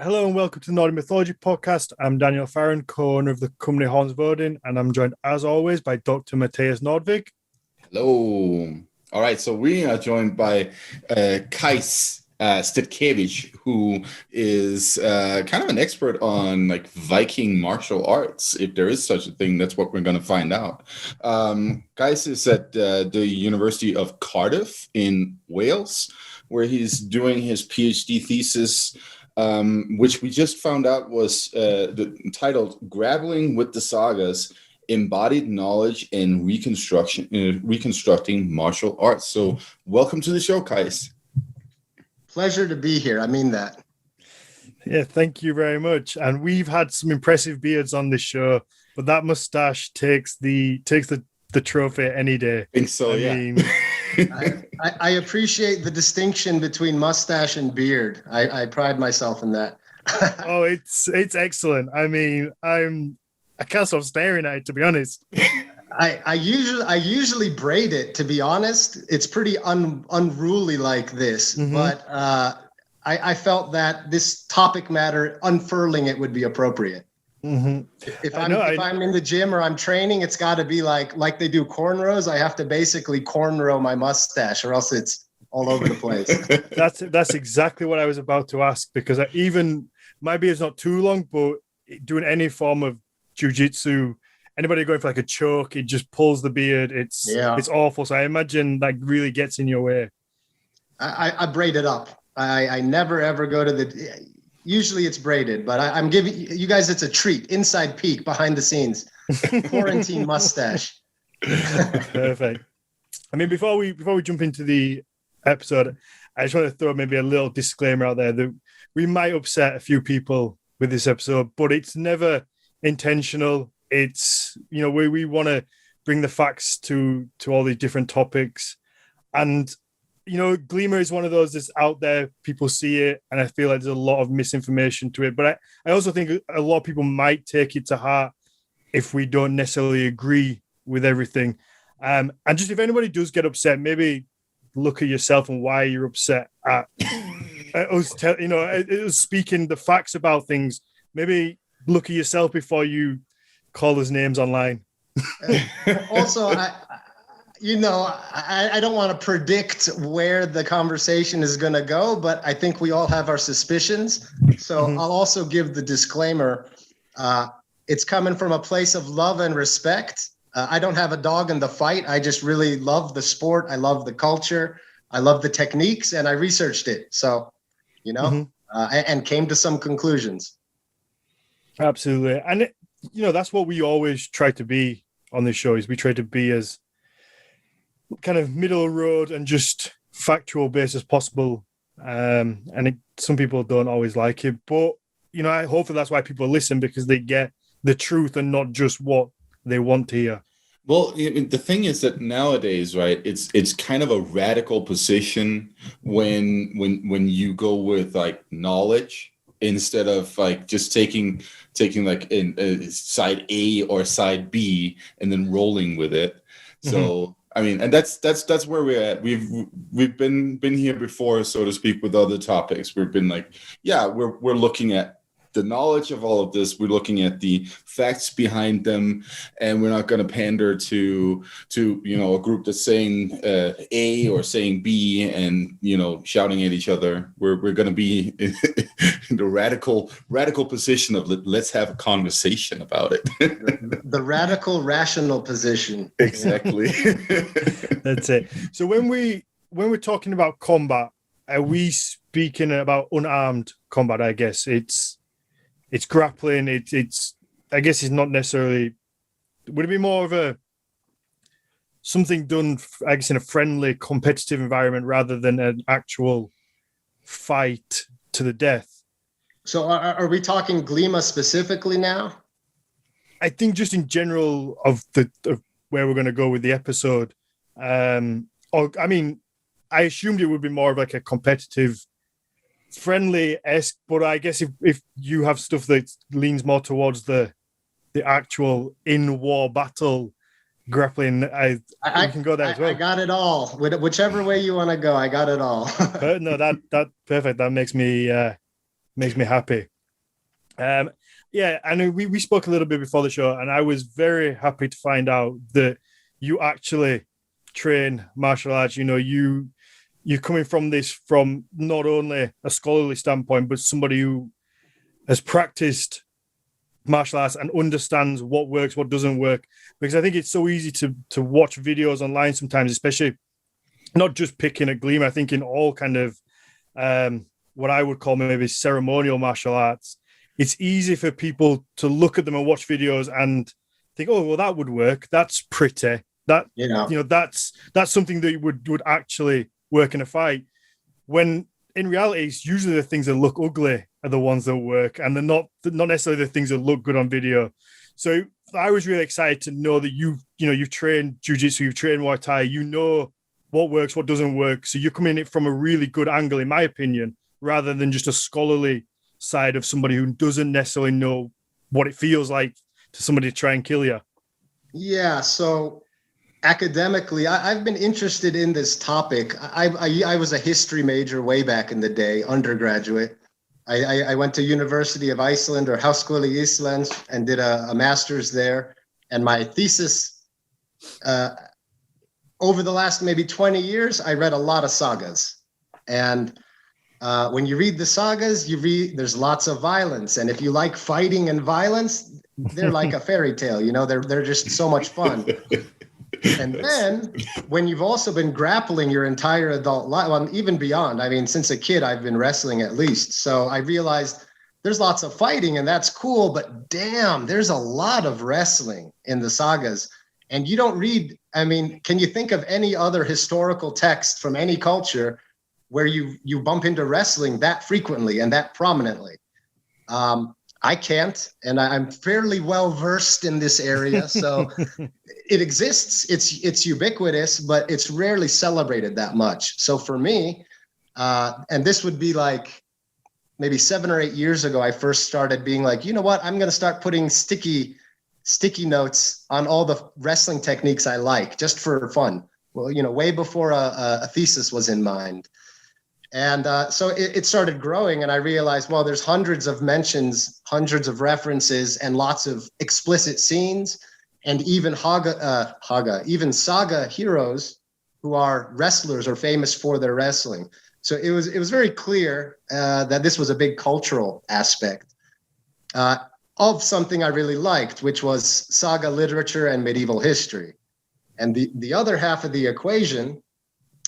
Hello and welcome to the Nordic Mythology podcast. I'm Daniel Farron, co-owner of the company Horns Vodin, and I'm joined as always by Dr. Mathias Nordvik. Hello. All right, so we are joined by Qays Stetkevych, who is kind of an expert on like Viking martial arts. If there is such a thing, that's what we're going to find out. Qays is at the University of Cardiff in Wales, where he's doing his PhD thesis, which we just found out was titled "Grappling with the Sagas: Embodied Knowledge and Reconstructing Martial Arts." So, welcome to the show, Qays. Pleasure to be here. I mean that. Yeah, thank you very much. And we've had some impressive beards on this show, but that mustache takes the trophy any day. I think so. I appreciate the distinction between mustache and beard. I pride myself in that. Oh, it's excellent. I mean, I can't stop staring at it, to be honest. I usually braid it, to be honest. It's pretty unruly like this, but I felt that this topic matter, unfurling it would be appropriate. If I'm in the gym or I'm training, it's got to be like they do cornrows. I have to basically cornrow my mustache, or else it's all over the place. That's exactly what I was about to ask, because my beard's not too long, but doing any form of jiu-jitsu, anybody going for like a choke, it just pulls the beard. It's awful. So I imagine that really gets in your way. I braid it up. I never ever go to the. Usually it's braided, but I'm giving you guys, it's a treat. Inside peek behind the scenes. Quarantine mustache. Perfect. I mean, before we jump into the episode, I just want to throw maybe a little disclaimer out there that we might upset a few people with this episode, but it's never intentional. It's, we want to bring the facts to all these different topics. And Glima is one of those that's out there. People see it, and I feel like there's a lot of misinformation to it. But I also think a lot of people might take it to heart if we don't necessarily agree with everything. And just if anybody does get upset, maybe look at yourself and why you're upset at us. It was speaking the facts about things. Maybe look at yourself before you call us names online. Also, I don't want to predict where the conversation is going to go, but I think we all have our suspicions. So I'll also give the disclaimer. It's coming from a place of love and respect. I don't have a dog in the fight. I just really love the sport. I love the culture. I love the techniques, and I researched it. So, and came to some conclusions. Absolutely. And, that's what we always try to be on this show, is we try to be as kind of middle road and just factual based as possible. Some people don't always like it, but, hopefully that's why people listen, because they get the truth and not just what they want to hear. Well, the thing is that nowadays, right, it's kind of a radical position when you go with like knowledge instead of like just taking like in side A or side B and then rolling with it. So I mean, and that's where we're at. We've been here before, so to speak, with other topics. We've been like, we're looking at the knowledge of all of this. We're looking at the facts behind them, and we're not going to pander to a group that's saying A or saying B and shouting at each other. We're going to be in the radical position of let's have a conversation about it. The radical rational position. Exactly. That's it. So when we're talking about combat, are we speaking about unarmed combat? I guess it's grappling. It's I guess it's not necessarily. Would it be more of something done, I guess, in a friendly, competitive environment rather than an actual fight to the death? So are we talking Glima specifically now? I think just in general of where we're going to go with the episode. I assumed it would be more of like a competitive, friendly-esque, but I guess if you have stuff that leans more towards the actual in-war battle grappling, I can go there as well. I got it all. Whichever way you want to go, I got it all. No, that perfect. That makes me happy. Yeah, and we spoke a little bit before the show, and I was very happy to find out that you actually train martial arts. You know, you're coming from this from not only a scholarly standpoint, but somebody who has practiced martial arts and understands what works, what doesn't work. Because I think it's so easy to watch videos online sometimes, especially not just picking at Glima. I think in all kind of what I would call maybe ceremonial martial arts, it's easy for people to look at them and watch videos and think, oh, well, that would work. That's pretty. That, you know, that's something that would actually work in a fight. When in reality, it's usually the things that look ugly are the ones that work, and they're not necessarily the things that look good on video. So I was really excited to know that you've trained jiu-jitsu, you've trained Muay Thai, you know what works, what doesn't work. So you're coming in it from a really good angle, in my opinion, rather than just a scholarly side of somebody who doesn't necessarily know what it feels like to somebody to try and kill you. Yeah. So academically, I've been interested in this topic. I was a history major way back in the day, undergraduate. I went to University of Iceland, or Háskóli Íslands, and did a master's there. And my thesis, over the last maybe 20 years, I read a lot of sagas. And when you read the sagas, there's lots of violence. And if you like fighting and violence, they're like a fairy tale, you know, they're just so much fun. And then when you've also been grappling your entire adult life, well, even beyond, I mean, since a kid, I've been wrestling at least. So I realized there's lots of fighting and that's cool, but damn, there's a lot of wrestling in the sagas. And you don't read, I mean, can you think of any other historical text from any culture where you bump into wrestling that frequently and that prominently? I can't, and I'm fairly well versed in this area. So it exists, it's ubiquitous, but it's rarely celebrated that much. So for me, and this would be like maybe 7 or 8 years ago, I first started being like, you know what, I'm going to start putting sticky notes on all the wrestling techniques I like, just for fun. Well, you know, way before a thesis was in mind. And so it started growing, and I realized, well, there's hundreds of mentions, hundreds of references, and lots of explicit scenes, and even even saga heroes who are wrestlers or famous for their wrestling. So it was very clear that this was a big cultural aspect of something I really liked, which was saga literature and medieval history. And the other half of the equation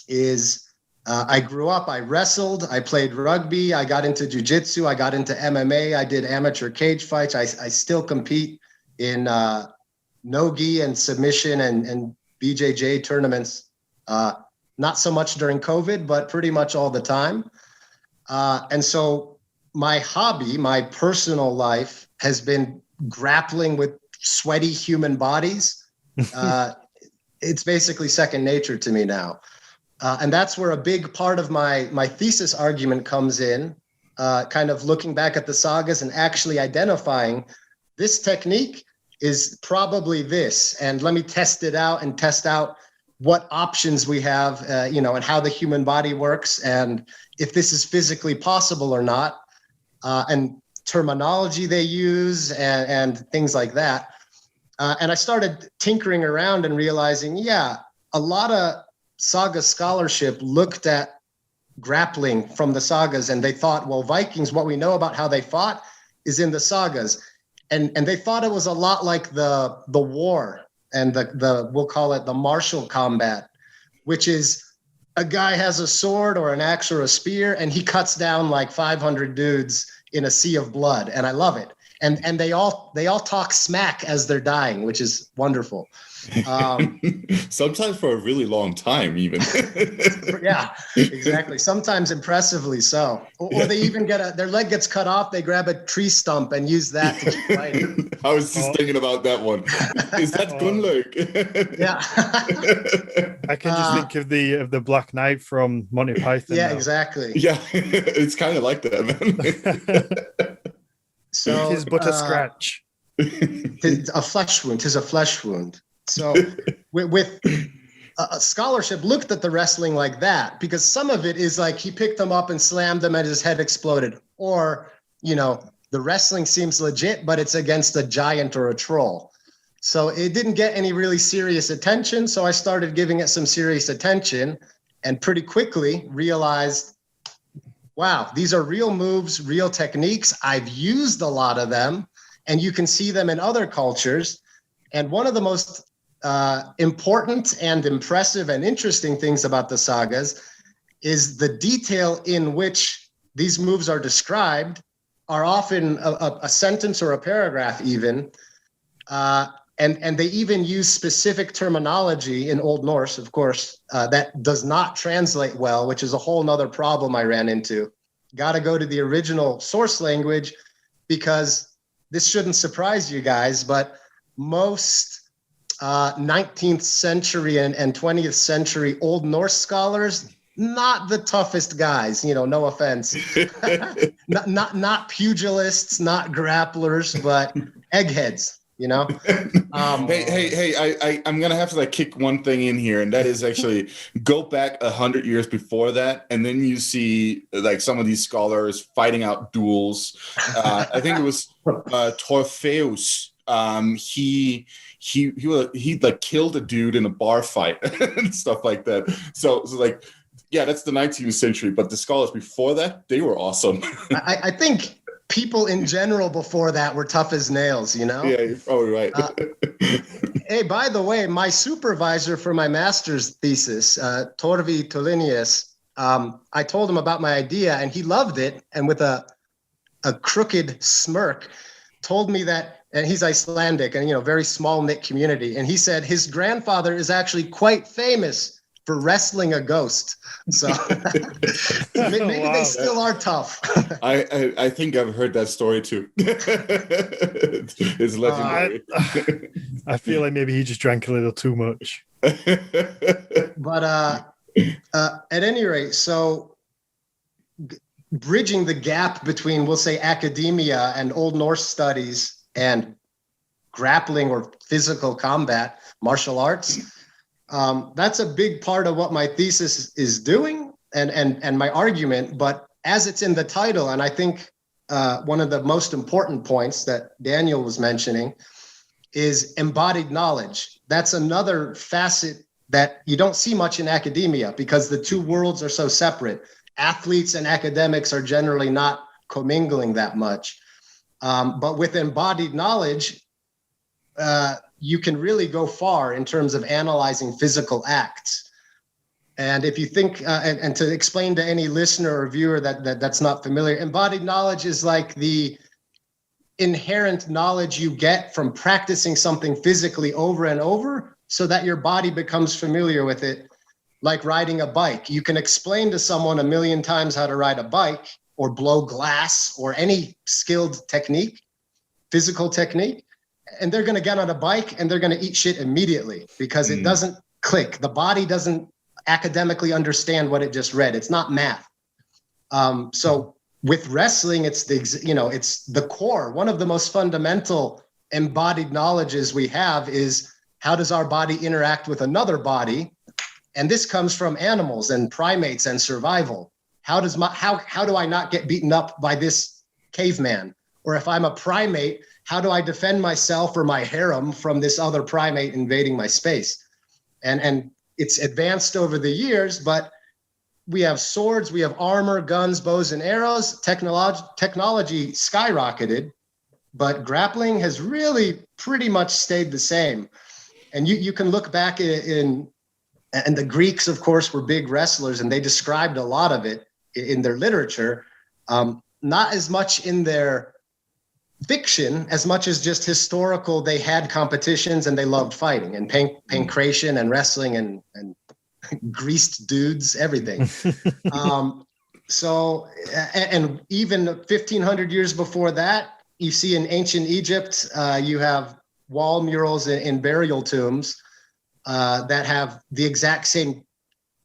is I grew up, I wrestled, I played rugby, I got into jiu-jitsu, I got into MMA, I did amateur cage fights. I still compete in no-gi and submission and BJJ tournaments, not so much during COVID, but pretty much all the time. And so my hobby, my personal life, has been grappling with sweaty human bodies. It's basically second nature to me now. And that's where a big part of my thesis argument comes in, kind of looking back at the sagas and actually identifying this technique is probably this. And let me test it out and test out what options we have, and how the human body works and if this is physically possible or not, and terminology they use and things like that. And I started tinkering around and realizing, yeah, a lot of saga scholarship looked at grappling from the sagas, and they thought, well, Vikings, what we know about how they fought is in the sagas. And they thought it was a lot like the war and the we'll call it the martial combat, which is a guy has a sword or an axe or a spear, and he cuts down like 500 dudes in a sea of blood. And I love it. And they all talk smack as they're dying, which is wonderful. Sometimes for a really long time, even. Yeah, exactly. Sometimes impressively so. Or they even their leg gets cut off. They grab a tree stump and use that to keep fighting. I was just thinking about that one. Is that Gunnlaug? Yeah. I can just think of the Black Knight from Monty Python. Yeah, now. Exactly. Yeah, it's kind of like that, man. So it is but a scratch. Tis a flesh wound. So with scholarship looked at the wrestling like that, because some of it is like he picked them up and slammed them and his head exploded, or the the wrestling seems legit, but it's against a giant or a troll. So it didn't get any really serious attention. So I started giving it some serious attention and pretty quickly realized, wow, these are real moves, real techniques. I've used a lot of them, and you can see them in other cultures. And one of the most important and impressive and interesting things about the sagas is the detail in which these moves are described are often a sentence or a paragraph even. And they even use specific terminology in Old Norse, of course, that does not translate well, which is a whole nother problem I ran into. Got to go to the original source language, because this shouldn't surprise you guys, but most 19th century and 20th century Old Norse scholars, not the toughest guys, no offense. not pugilists, not grapplers, but eggheads. Hey, I'm gonna have to kick one thing in here, and that is actually go back 100 years before that, and then you see some of these scholars fighting out duels. I think it was Torfeus. He killed a dude in a bar fight and stuff like that. So yeah, that's the 19th century, but the scholars before that, they were awesome. I think people in general before that were tough as nails, Yeah, you're probably right. Hey, by the way, my supervisor for my master's thesis, Torvi Tolinius, I told him about my idea and he loved it. And with a crooked smirk, told me that, and he's Icelandic and, very small knit community. And he said his grandfather is actually quite famous for wrestling a ghost. So maybe Wow. they still are tough. I think I've heard that story too. It's legendary. I feel like maybe he just drank a little too much. But at any rate, so bridging the gap between, we'll say, academia and Old Norse studies and grappling or physical combat, martial arts, that's a big part of what my thesis is doing and my argument. But as it's in the title, and I think one of the most important points that Daniel was mentioning is embodied knowledge. That's another facet that you don't see much in academia because the two worlds are so separate. Athletes and academics are generally not commingling that much. But with embodied knowledge, you can really go far in terms of analyzing physical acts. And if you think, and to explain to any listener or viewer that's not familiar, embodied knowledge is like the inherent knowledge you get from practicing something physically over and over so that your body becomes familiar with it, like riding a bike. You can explain to someone 1,000,000 times how to ride a bike or blow glass or any skilled technique, physical technique, and they're going to get on a bike and they're going to eat shit immediately because it doesn't click. The body doesn't academically understand what it just read. It's not math. So with wrestling, it's the core. One of the most fundamental embodied knowledges we have is how does our body interact with another body? And this comes from animals and primates and survival. How do I not get beaten up by this caveman? Or if I'm a primate, how do I defend myself or my harem from this other primate invading my space? And it's advanced over the years, but we have swords, we have armor, guns, bows, and arrows. Technology skyrocketed, but grappling has really pretty much stayed the same. And you can look back and the Greeks, of course, were big wrestlers, and they described a lot of it in their literature, not as much in their fiction as much as just historical. They had competitions and they loved fighting and pancration and wrestling and greased dudes, everything. So even 1,500 years before that, you see in ancient Egypt, you have wall murals in burial tombs that have the exact same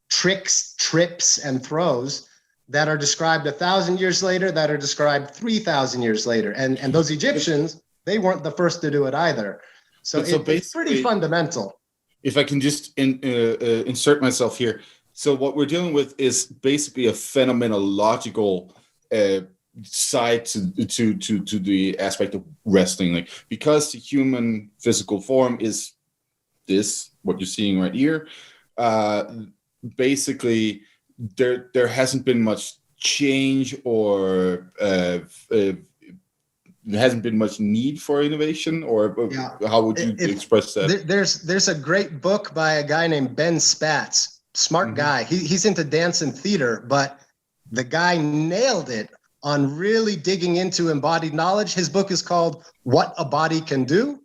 tricks, trips, and throws that are described 1,000 years later, that are described 3,000 years later. And those Egyptians, they weren't the first to do it either. So it's pretty fundamental. If I can just insert myself here. So what we're dealing with is basically a phenomenological side to the aspect of wrestling, like because the human physical form is this, what you're seeing right here. Basically, there hasn't been much change, or there hasn't been much need for innovation, or how would you express that? There's a great book by a guy named Ben Spatz, smart guy. He's into dance and theater, but the guy nailed it on really digging into embodied knowledge. His book is called What a Body Can Do.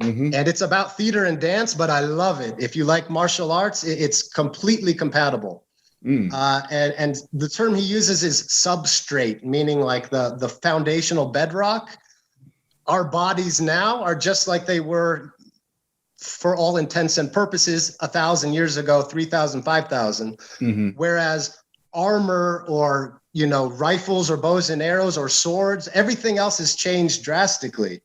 And it's about theater and dance, but I love it. If you like martial arts, it's completely compatible. And the term he uses is substrate, meaning like the foundational bedrock. Our bodies now are just like they were, for all intents and purposes, 1,000 years ago, 3,000, 5,000. Whereas armor, or rifles or bows and arrows or swords, everything else has changed drastically.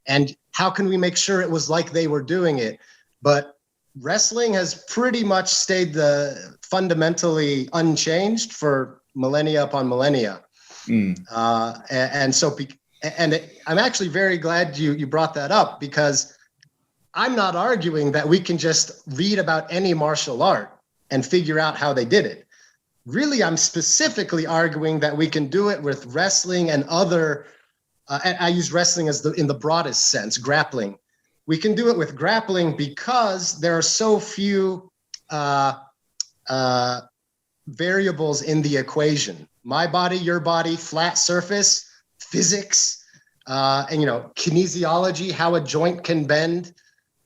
And how can we make sure it was like they were doing it? But wrestling has pretty much stayed fundamentally unchanged for millennia upon millennia. I'm actually very glad you brought that up, because I'm not arguing that we can just read about any martial art and figure out how they did it. Really, I'm specifically arguing that we can do it with wrestling and other, and I use wrestling as in the broadest sense, grappling. We can do it with grappling because there are so few variables in the equation. My body, your body, flat surface, physics, and kinesiology, how a joint can bend.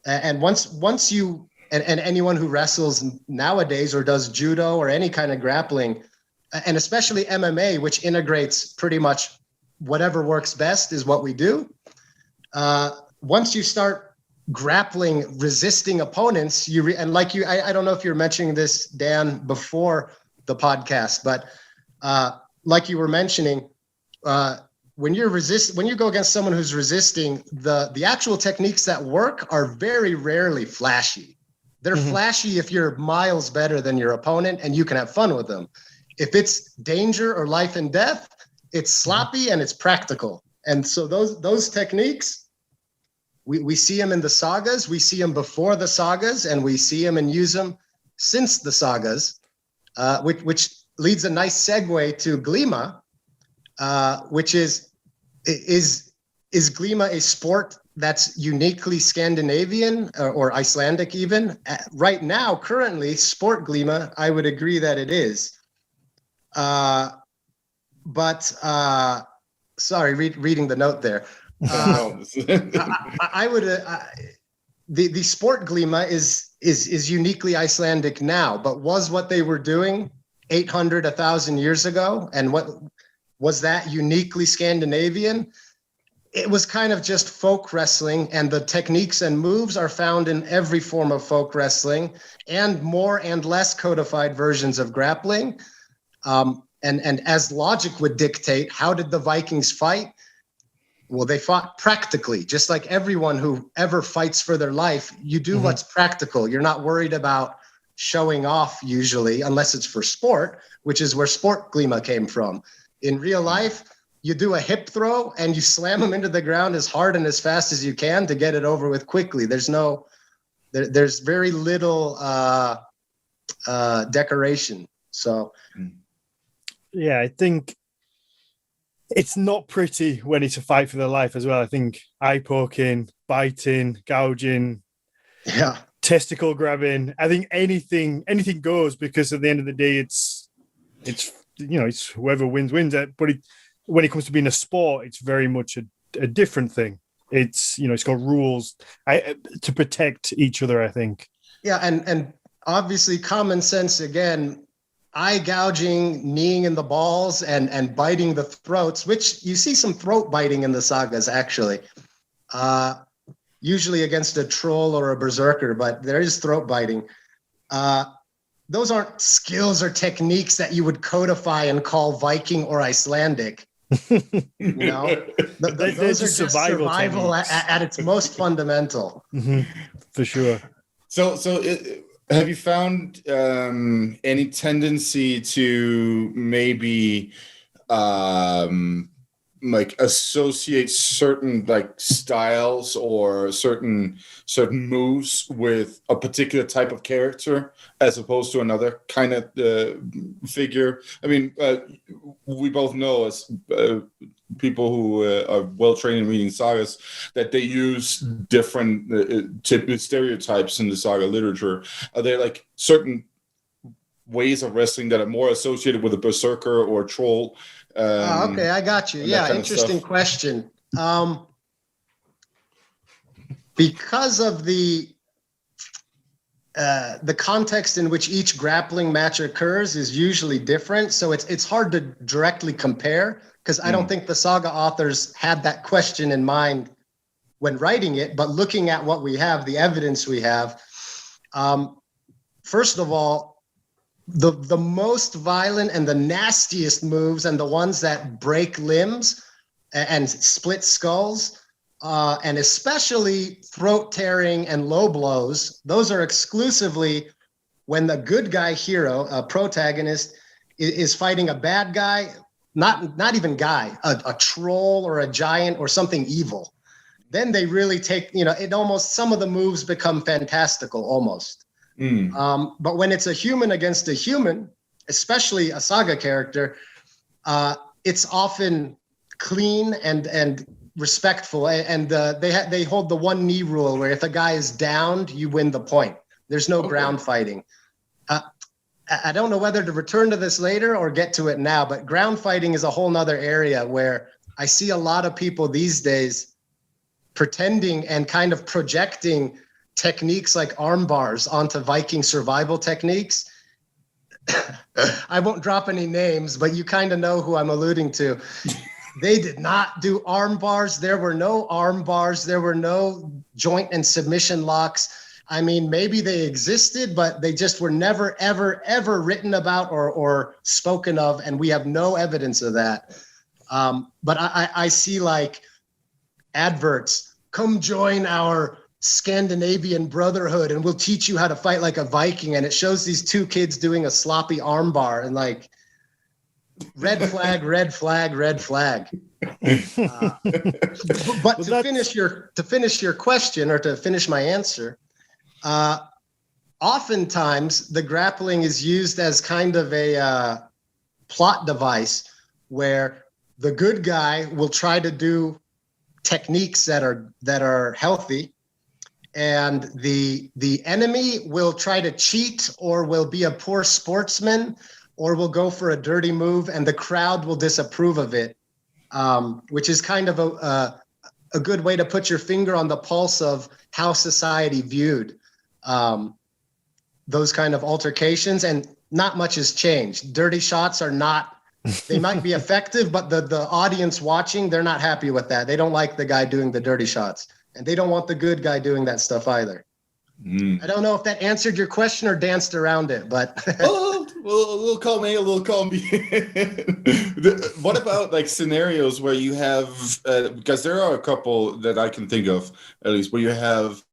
And once you, and anyone who wrestles nowadays or does judo or any kind of grappling, and especially MMA, which integrates pretty much whatever works best is what we do. Once you start grappling, resisting opponents, I don't know if you're mentioning this, Dan, before the podcast, but like you were mentioning, when you go against someone who's resisting, the actual techniques that work are very rarely flashy. They're flashy if you're miles better than your opponent and you can have fun with them. If it's danger or life and death, it's sloppy and it's practical. And so those techniques, we see them in the sagas, we see them before the sagas, and we see them and use them since the sagas, which leads a nice segue to Glima, which is Glima a sport that's uniquely Scandinavian or Icelandic even? Right now, currently, sport Glima, I would agree that it is. Sorry, reading the note there. I would. The sport Glima is uniquely Icelandic now, but was what they were doing 800, 1,000 years ago, and what was that uniquely Scandinavian? It was kind of just folk wrestling, and the techniques and moves are found in every form of folk wrestling, and more and less codified versions of grappling. And as logic would dictate, how did the Vikings fight? Well, they fought practically, just like everyone who ever fights for their life. You do what's practical. You're not worried about showing off usually, unless it's for sport, which is where sport Glima came from. In real life, you do a hip throw and you slam them into the ground as hard and as fast as you can to get it over with quickly. There's very little decoration. So, yeah, I think it's not pretty when it's a fight for their life as well. I think eye poking, biting, gouging, testicle grabbing. I think anything goes, because at the end of the day, it's whoever wins. But when it comes to being a sport, it's very much a different thing. It's it's got rules to protect each other, I think. Yeah, and obviously common sense again. Eye gouging, kneeing in the balls, and biting the throats, which you see some throat biting in the sagas, actually. Usually against a troll or a berserker, but there is throat biting. Those aren't skills or techniques that you would codify and call Viking or Icelandic. Those are just survival at its most fundamental. For sure. So have you found any tendency to maybe like associate certain like styles or certain moves with a particular type of character as opposed to another kind of figure. I mean, we both know as people who are well trained in reading sagas that they use different stereotypes in the saga literature. Are there like certain ways of wrestling that are more associated with a berserker or a troll? Okay, I got you. Yeah, interesting question. Because of the context in which each grappling match occurs is usually different, so it's hard to directly compare, because I don't think the saga authors had that question in mind when writing it. But looking at what we have, the evidence we have, first of all, the most violent and the nastiest moves and the ones that break limbs and split skulls, and especially throat tearing and low blows, those are exclusively when the good guy hero, a protagonist, is fighting a bad guy, not even guy, a troll or a giant or something evil. Then they really take, it almost, some of the moves become fantastical almost. But when it's a human against a human, especially a saga character, it's often clean and respectful. And they hold the one knee rule, where if a guy is downed, you win the point. There's no ground fighting. I don't know whether to return to this later or get to it now, but ground fighting is a whole nother area where I see a lot of people these days pretending and kind of projecting techniques like arm bars onto Viking survival techniques. I won't drop any names, but you kind of know who I'm alluding to. They did not do arm bars. There were no arm bars. There were no joint and submission locks. I mean, maybe they existed, but they just were never, ever, ever written about or spoken of, and we have no evidence of that. But I see like adverts, come join our Scandinavian brotherhood and we'll teach you how to fight like a Viking, and it shows these two kids doing a sloppy armbar, and like red flag, red flag, red flag. But to finish your question, or to finish my answer, oftentimes the grappling is used as kind of a plot device where the good guy will try to do techniques that are healthy, and the enemy will try to cheat or will be a poor sportsman or will go for a dirty move, and the crowd will disapprove of it, which is kind of a good way to put your finger on the pulse of how society viewed those kind of altercations. And not much has changed. Dirty shots are not, they might be effective, but the audience watching, they're not happy with that. They don't like the guy doing the dirty shots, and they don't want the good guy doing that stuff either. I don't know if that answered your question or danced around it, but well, a little column A, a little column B. What about like scenarios where you have, because there are a couple that I can think of at least, where you have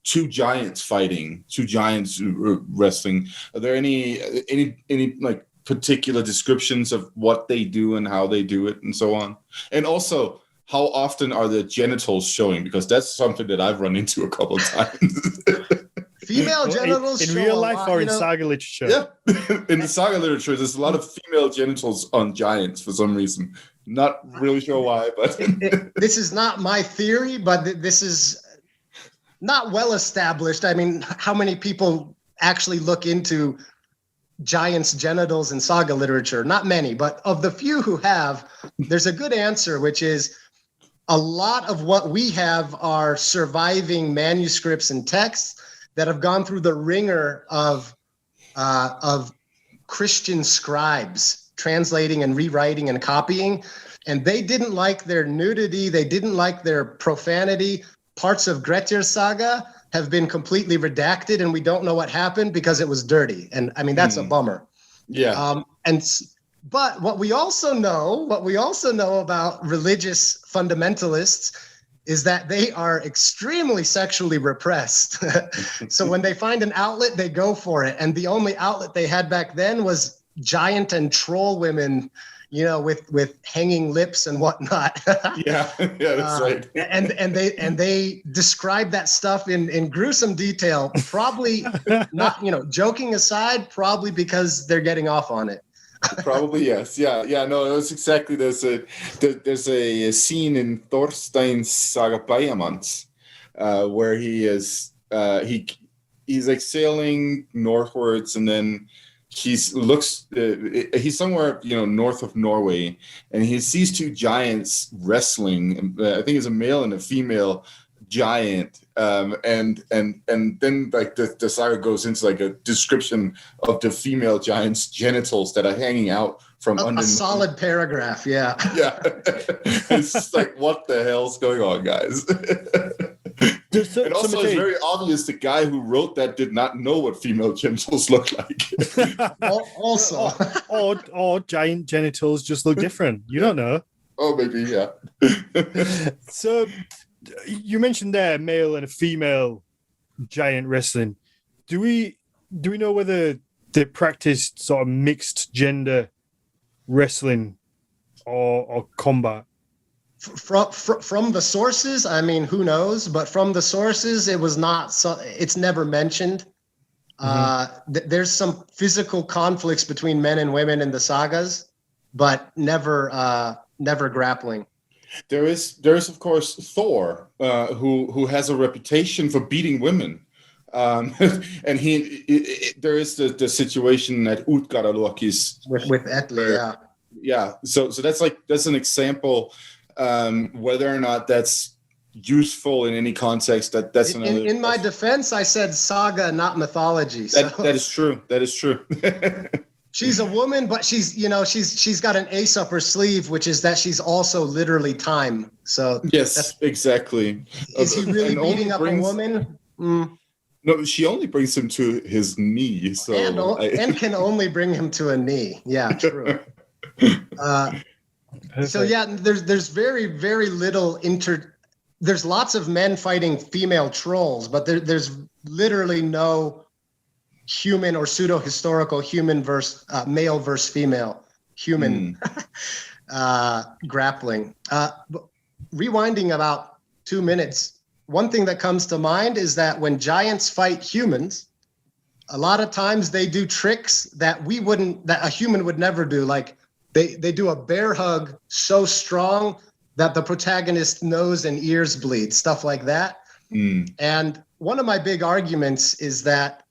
two giants fighting, two giants wrestling. Are there any like particular descriptions of what they do and how they do it and so on? And also, how often are the genitals showing? Because that's something that I've run into a couple of times. Female genitals in real life or in saga literature? Yeah, in the saga literature, there's a lot of female genitals on giants for some reason. Not really sure why, but this is not my theory, but this is not well established. I mean, how many people actually look into giants' genitals in saga literature? Not many, but of the few who have, there's a good answer, which is a lot of what we have are surviving manuscripts and texts that have gone through the ringer of Christian scribes translating and rewriting and copying, and they didn't like their nudity, they didn't like their profanity. Parts of Grettir's saga have been completely redacted, and we don't know what happened because it was dirty. And I mean, that's a bummer. Yeah. But what we also know about religious fundamentalists is that they are extremely sexually repressed. So when they find an outlet, they go for it. And the only outlet they had back then was giant and troll women with hanging lips and whatnot. Yeah, that's right. And they describe that stuff in gruesome detail. Probably not, joking aside, probably because they're getting off on it. Probably yes. Yeah. No, it was exactly. There's a scene in Thorstein's Saga Bæjarmanns where he's like sailing northwards, and then he's somewhere north of Norway, and he sees two giants wrestling. I think it's a male and a female giant, and then like the saga goes into like a description of the female giant's genitals that are hanging out from under. A solid paragraph, yeah. Yeah, it's just like, what the hell's going on, guys? And also, it's very obvious the guy who wrote that did not know what female genitals look like. Also, or giant genitals just look different. You don't know. Oh, maybe, yeah. So, you mentioned there male and a female giant wrestling. Do we know whether they practiced sort of mixed gender wrestling or combat? From the sources, I mean, who knows? But from the sources, it was not. It's never mentioned. There's some physical conflicts between men and women in the sagas, but never grappling. There is of course Thor, who has a reputation for beating women, and there is the situation at Utgaraloki's with Etli, yeah. So that's an example. Whether or not that's useful in any context, that's another. In my defense, I said saga, not mythology. So. That is true. That is true. She's a woman, but she's got an ace up her sleeve, which is that she's also literally time. So yes, exactly. Is he really beating up a woman? No, she only brings him to his knee. So and can only bring him to a knee. Yeah, true. So yeah, there's very, very little there's lots of men fighting female trolls, but there's literally no human or pseudo-historical human versus male versus female human grappling. Rewinding about 2 minutes, one thing that comes to mind is that when giants fight humans, a lot of times they do tricks that a human would never do. Like they do a bear hug so strong that the protagonist's nose and ears bleed, stuff like that. And one of my big arguments is that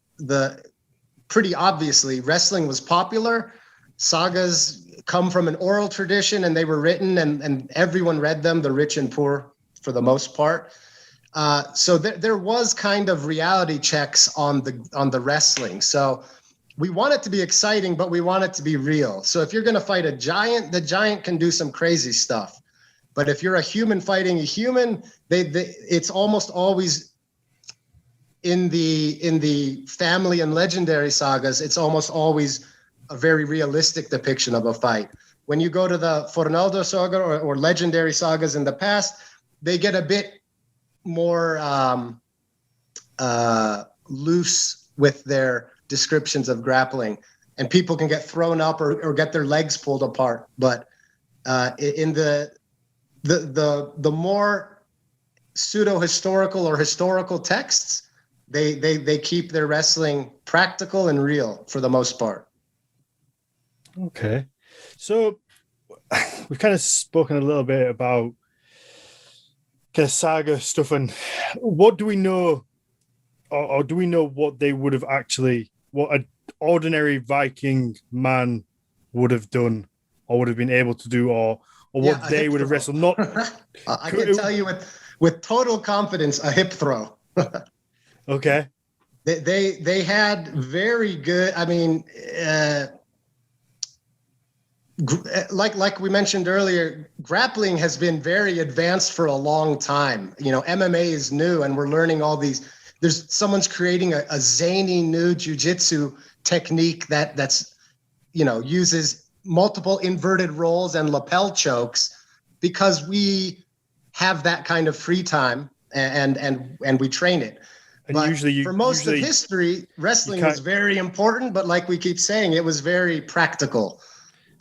pretty obviously wrestling was popular. Sagas come from an oral tradition, and they were written and everyone read them, the rich and poor for the most part. So there was kind of reality checks on the wrestling. So we want it to be exciting, but we want it to be real. So if you're going to fight a giant, the giant can do some crazy stuff. But if you're a human fighting a human, it's almost always in the family and legendary sagas, it's almost always a very realistic depiction of a fight. When you go to the Fornaldo saga or legendary sagas in the past, they get a bit more loose with their descriptions of grappling, and people can get thrown up or get their legs pulled apart. But in the more pseudo-historical or historical texts, they keep their wrestling practical and real for the most part. Okay, so we've kind of spoken a little bit about kind of saga stuff, and what do we know, or do we know what they would have what an ordinary Viking man would have done, or would have been able to do, or what they would have wrestled? Not, I can tell you with total confidence, a hip throw. Okay. They had very good. I mean, like we mentioned earlier, grappling has been very advanced for a long time. MMA is new, and we're learning all these. Someone's creating a zany new jiu-jitsu technique that's uses multiple inverted rolls and lapel chokes, because we have that kind of free time and we train it. And but usually for most of history, wrestling was very important, but like we keep saying, it was very practical.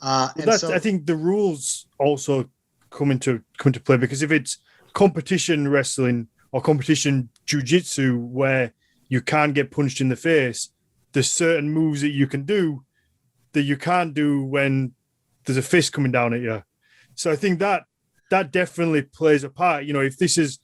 I think the rules also come into play, because if it's competition wrestling or competition jiu-jitsu where you can't get punched in the face, there's certain moves that you can do that you can't do when there's a fist coming down at you. So I think that definitely plays a part. You know, if this is,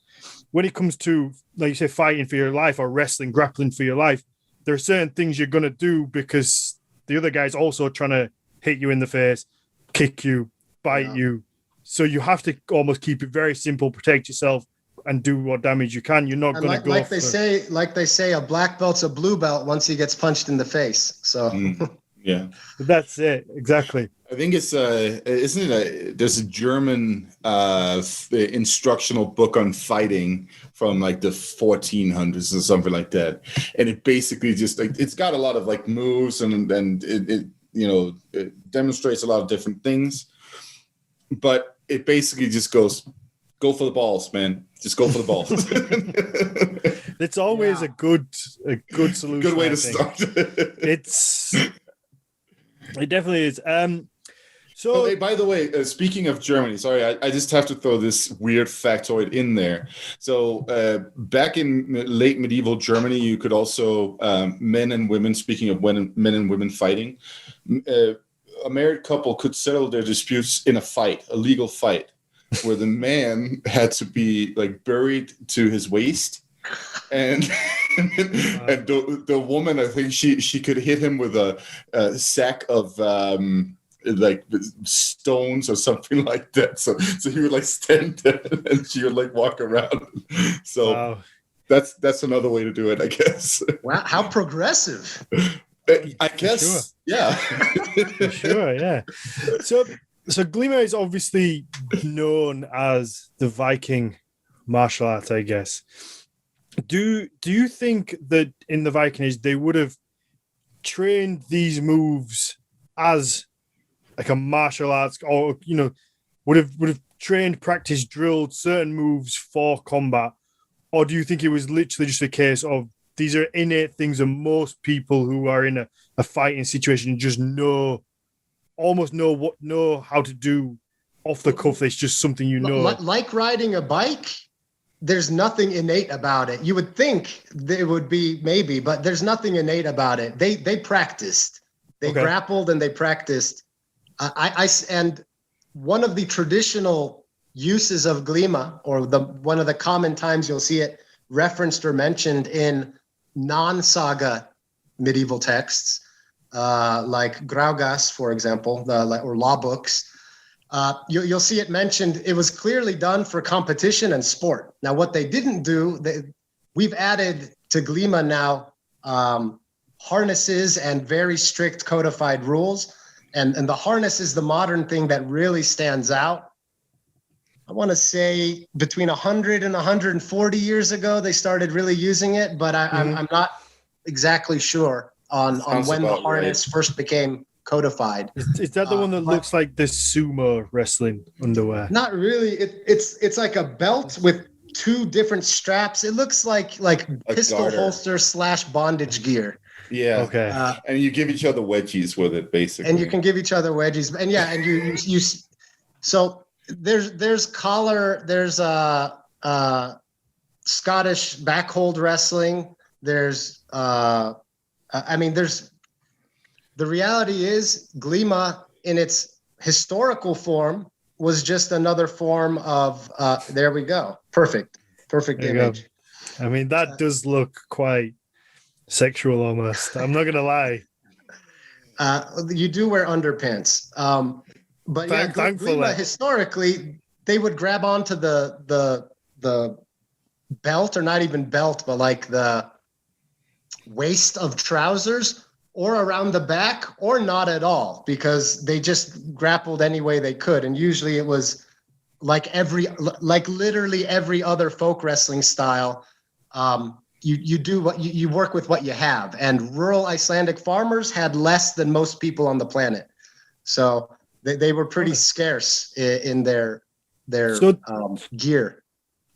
when it comes to, like you say, fighting for your life or wrestling, grappling for your life, there are certain things you're going to do because the other guy's also trying to hit you in the face, kick you, bite you. So you have to almost keep it very simple, protect yourself, and do what damage you can. You're not going to go like they say, a black belt's a blue belt once he gets punched in the face. So yeah, that's it exactly. I think it's isn't it there's a German instructional book on fighting from like the 1400s or something like that, and it basically just like it's got a lot of like moves and it it demonstrates a lot of different things, but it basically just goes, go for the balls, man. Just go for the balls. It's always a good solution. Good way to start. It definitely is. So, hey, by the way, speaking of Germany, sorry, I just have to throw this weird factoid in there. So back in late medieval Germany, you could also, men and women, speaking of men and women fighting, a married couple could settle their disputes in a legal fight, where the man had to be like buried to his waist, and and the woman, I think she could hit him with a sack of like stones or something like that. So he would like stand there and she would like walk around. So that's another way to do it, I guess. Wow, how progressive. I guess. Sure. Yeah. For sure, yeah. So Glima is obviously known as the Viking martial art, I guess. Do you think that in the Viking Age they would have trained these moves as like a martial arts, or would have trained, practiced, drilled certain moves for combat? Or do you think it was literally just a case of these are innate things that most people who are in a fighting situation just know how to do off the cuff? It's just something like riding a bike. There's nothing innate about it. You would think there would be maybe, but there's nothing innate about it. They practiced, they grappled, and they practiced. And one of the traditional uses of Glima, or one of the common times you'll see it referenced or mentioned in non-saga medieval texts, like Graugas, for example, or law books. You'll see it mentioned. It was clearly done for competition and sport. Now, what they didn't do, we've added to Glima now harnesses and very strict codified rules. And the harness is the modern thing that really stands out. I want to say between 100 and 140 years ago, they started really using it, but I'm not exactly sure on when the harness first became codified. Is that the one that looks like the sumo wrestling underwear? Not really. It's like a belt with two different straps. It looks like pistol holster / bondage gear. Yeah. Okay. And you give each other wedgies with it, basically. And you can give each other wedgies, and you. So there's collar. There's Scottish backhold wrestling. There's the reality is Glima in its historical form was just another form of. There we go. Perfect image. I mean, that does look quite sexual almost. I'm not gonna lie. You do wear underpants, but Glima, historically they would grab onto the belt, or not even belt, but like the waist of trousers, or around the back, or not at all, because they just grappled any way they could, and usually it was like literally every other folk wrestling style. You do what you work with what you have, and rural Icelandic farmers had less than most people on the planet, so they were pretty scarce in their gear.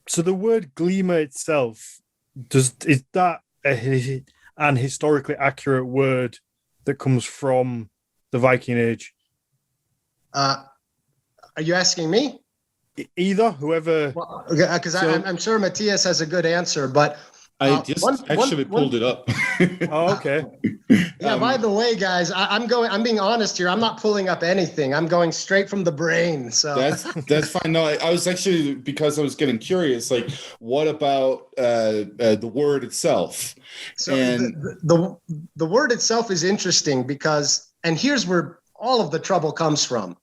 So the word Glima itself, is that an historically accurate word that comes from the Viking Age? Are you asking me? Either, whoever. Well, because I'm sure Matthias has a good answer, but I just pulled it up. Oh, okay. Yeah, by the way, guys, I'm being honest here. I'm not pulling up anything. I'm going straight from the brain. So that's fine. No, I was actually, because I was getting curious, like, what about the word itself? So and the word itself is interesting because, and here's where all of the trouble comes from.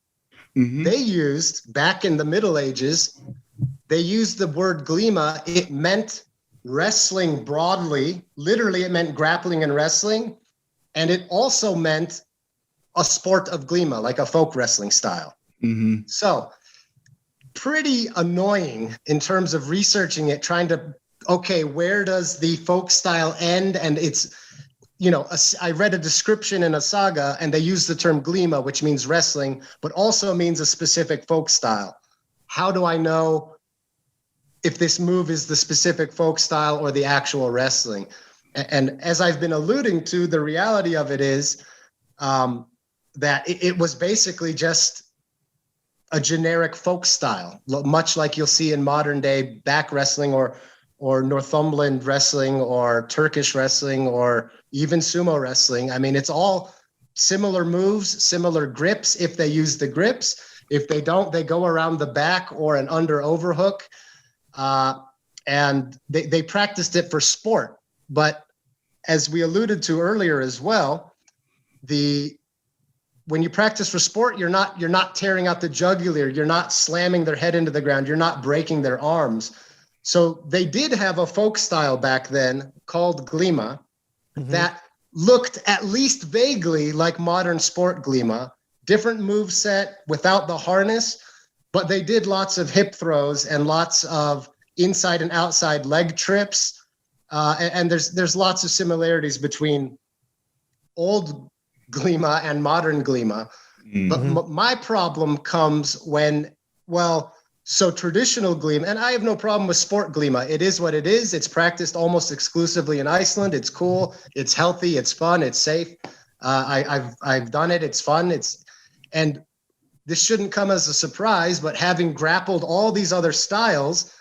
Mhm. They used, back in the Middle Ages, they used the word glima. It meant wrestling broadly. Literally, it meant grappling and wrestling. And it also meant a sport of glima, like a folk wrestling style. Mhm. So pretty annoying in terms of researching it, trying to, okay, where does the folk style end? And it's, I read a description in a saga and they use the term glima, which means wrestling, but also means a specific folk style. How do I know if this move is the specific folk style or the actual wrestling? And as I've been alluding to, the reality of it is that it was basically just a generic folk style, much like you'll see in modern day back wrestling or Northumberland wrestling or Turkish wrestling or even sumo wrestling. I mean, it's all similar moves, similar grips if they use the grips. If they don't, they go around the back or an under overhook. And they practiced it for sport. But as we alluded to earlier as well, when you practice for sport, you're not tearing out the jugular, you're not slamming their head into the ground, you're not breaking their arms. So they did have a folk style back then called glima that looked at least vaguely like modern sport glima, different move set without the harness, but they did lots of hip throws and lots of inside and outside leg trips. And there's lots of similarities between old glima and modern glima. But my problem comes when, so traditional glima, and I have no problem with sport glima. It is what it is. It's practiced almost exclusively in Iceland. It's cool. It's healthy. It's fun. It's safe. I've done it. It's fun. And this shouldn't come as a surprise, but having grappled all these other styles,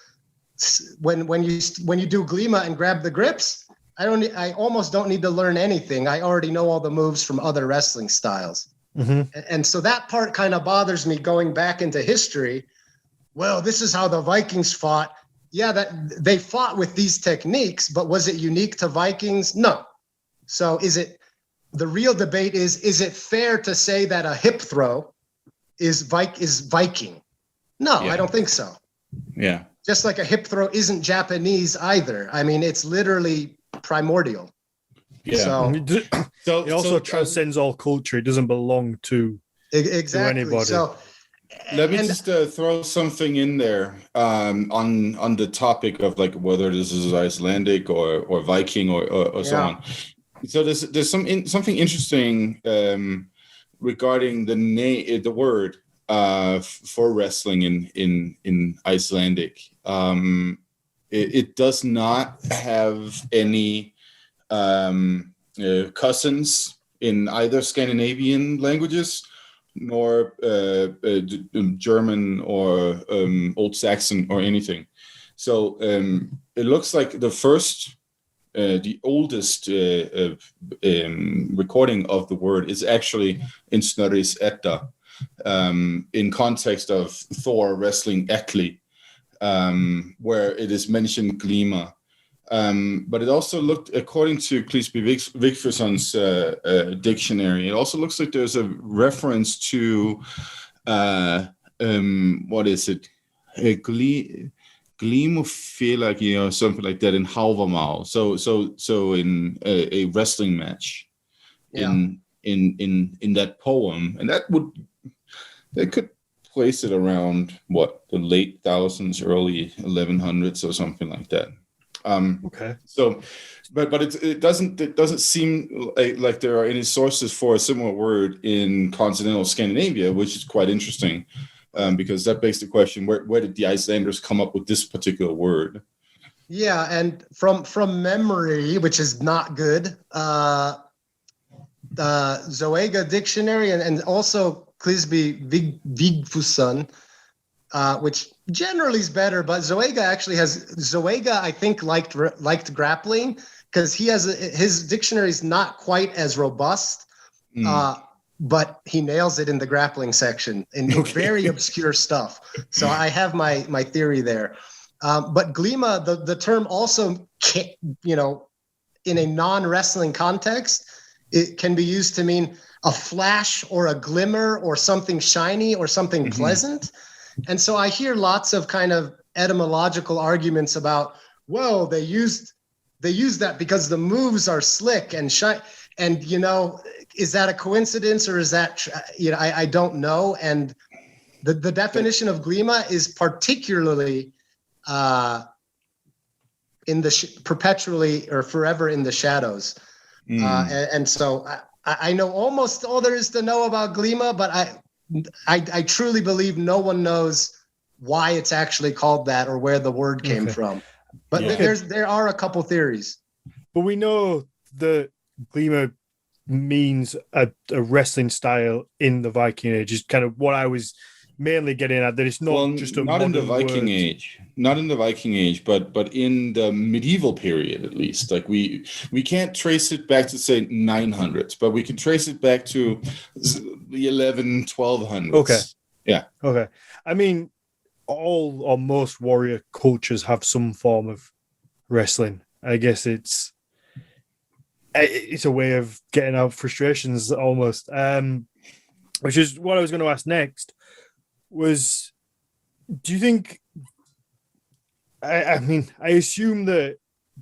when you do glima and grab the grips, I almost don't need to learn anything. I already know all the moves from other wrestling styles. And so that part kind of bothers me going back into history. Well, this is how the Vikings fought. Yeah, that they fought with these techniques, but was it unique to Vikings? No. So the real debate is it fair to say that a hip throw is Viking? No, I don't think so. Yeah. Just like a hip throw isn't Japanese either. I mean, it's literally primordial. Yeah. So it also transcends all culture. It doesn't belong to anybody. So let me just throw something in there on the topic of like whether this is Icelandic or Viking or so on. So there's something interesting regarding the word for wrestling in Icelandic. It does not have any cousins in either Scandinavian languages, nor German or Old Saxon or anything. So it looks like the oldest recording of the word is actually in Snorri's Edda, in context of Thor wrestling Ekli, where it is mentioned glima. But it also looked, according to Qays Stetkevych dictionary, it also looks like there's a reference to what is it? Glímufélagi or something like that in Hávamál. So in a wrestling match in that poem, and they could place it around the late thousands, early 1100s or something like that. Okay. So, but it doesn't seem like there are any sources for a similar word in continental Scandinavia, which is quite interesting, because that begs the question: where did the Icelanders come up with this particular word? Yeah, and from memory, which is not good, Zoega dictionary and also Vigfusson, which generally is better, but Zoega I think liked grappling because his dictionary is not quite as robust, but he nails it in the grappling section in very obscure stuff. So I have my theory there. But Glima, the term also, in a non-wrestling context, it can be used to mean a flash or a glimmer or something shiny or something pleasant. And so I hear lots of kind of etymological arguments about, whoa, they used that because the moves are slick and shiny. And, is that a coincidence or is that, I don't know. And the definition of Glima is particularly perpetually or forever in the shadows. And so I know almost all there is to know about Glima, but I truly believe no one knows why it's actually called that or where the word came from. But there are a couple theories. But we know that Glima means a wrestling style in the Viking Age is kind of what I was mainly getting at, that it's not just a not in the Viking word. Age, not in the Viking Age, but in the medieval period at least. Like we can't trace it back to say 900s, but we can trace it back to the 1200s. Okay. Yeah. Okay. I mean, all or most warrior cultures have some form of wrestling. I guess it's a way of getting out frustrations almost. Which is what I was going to ask next. Was, do you think? I mean, I assume that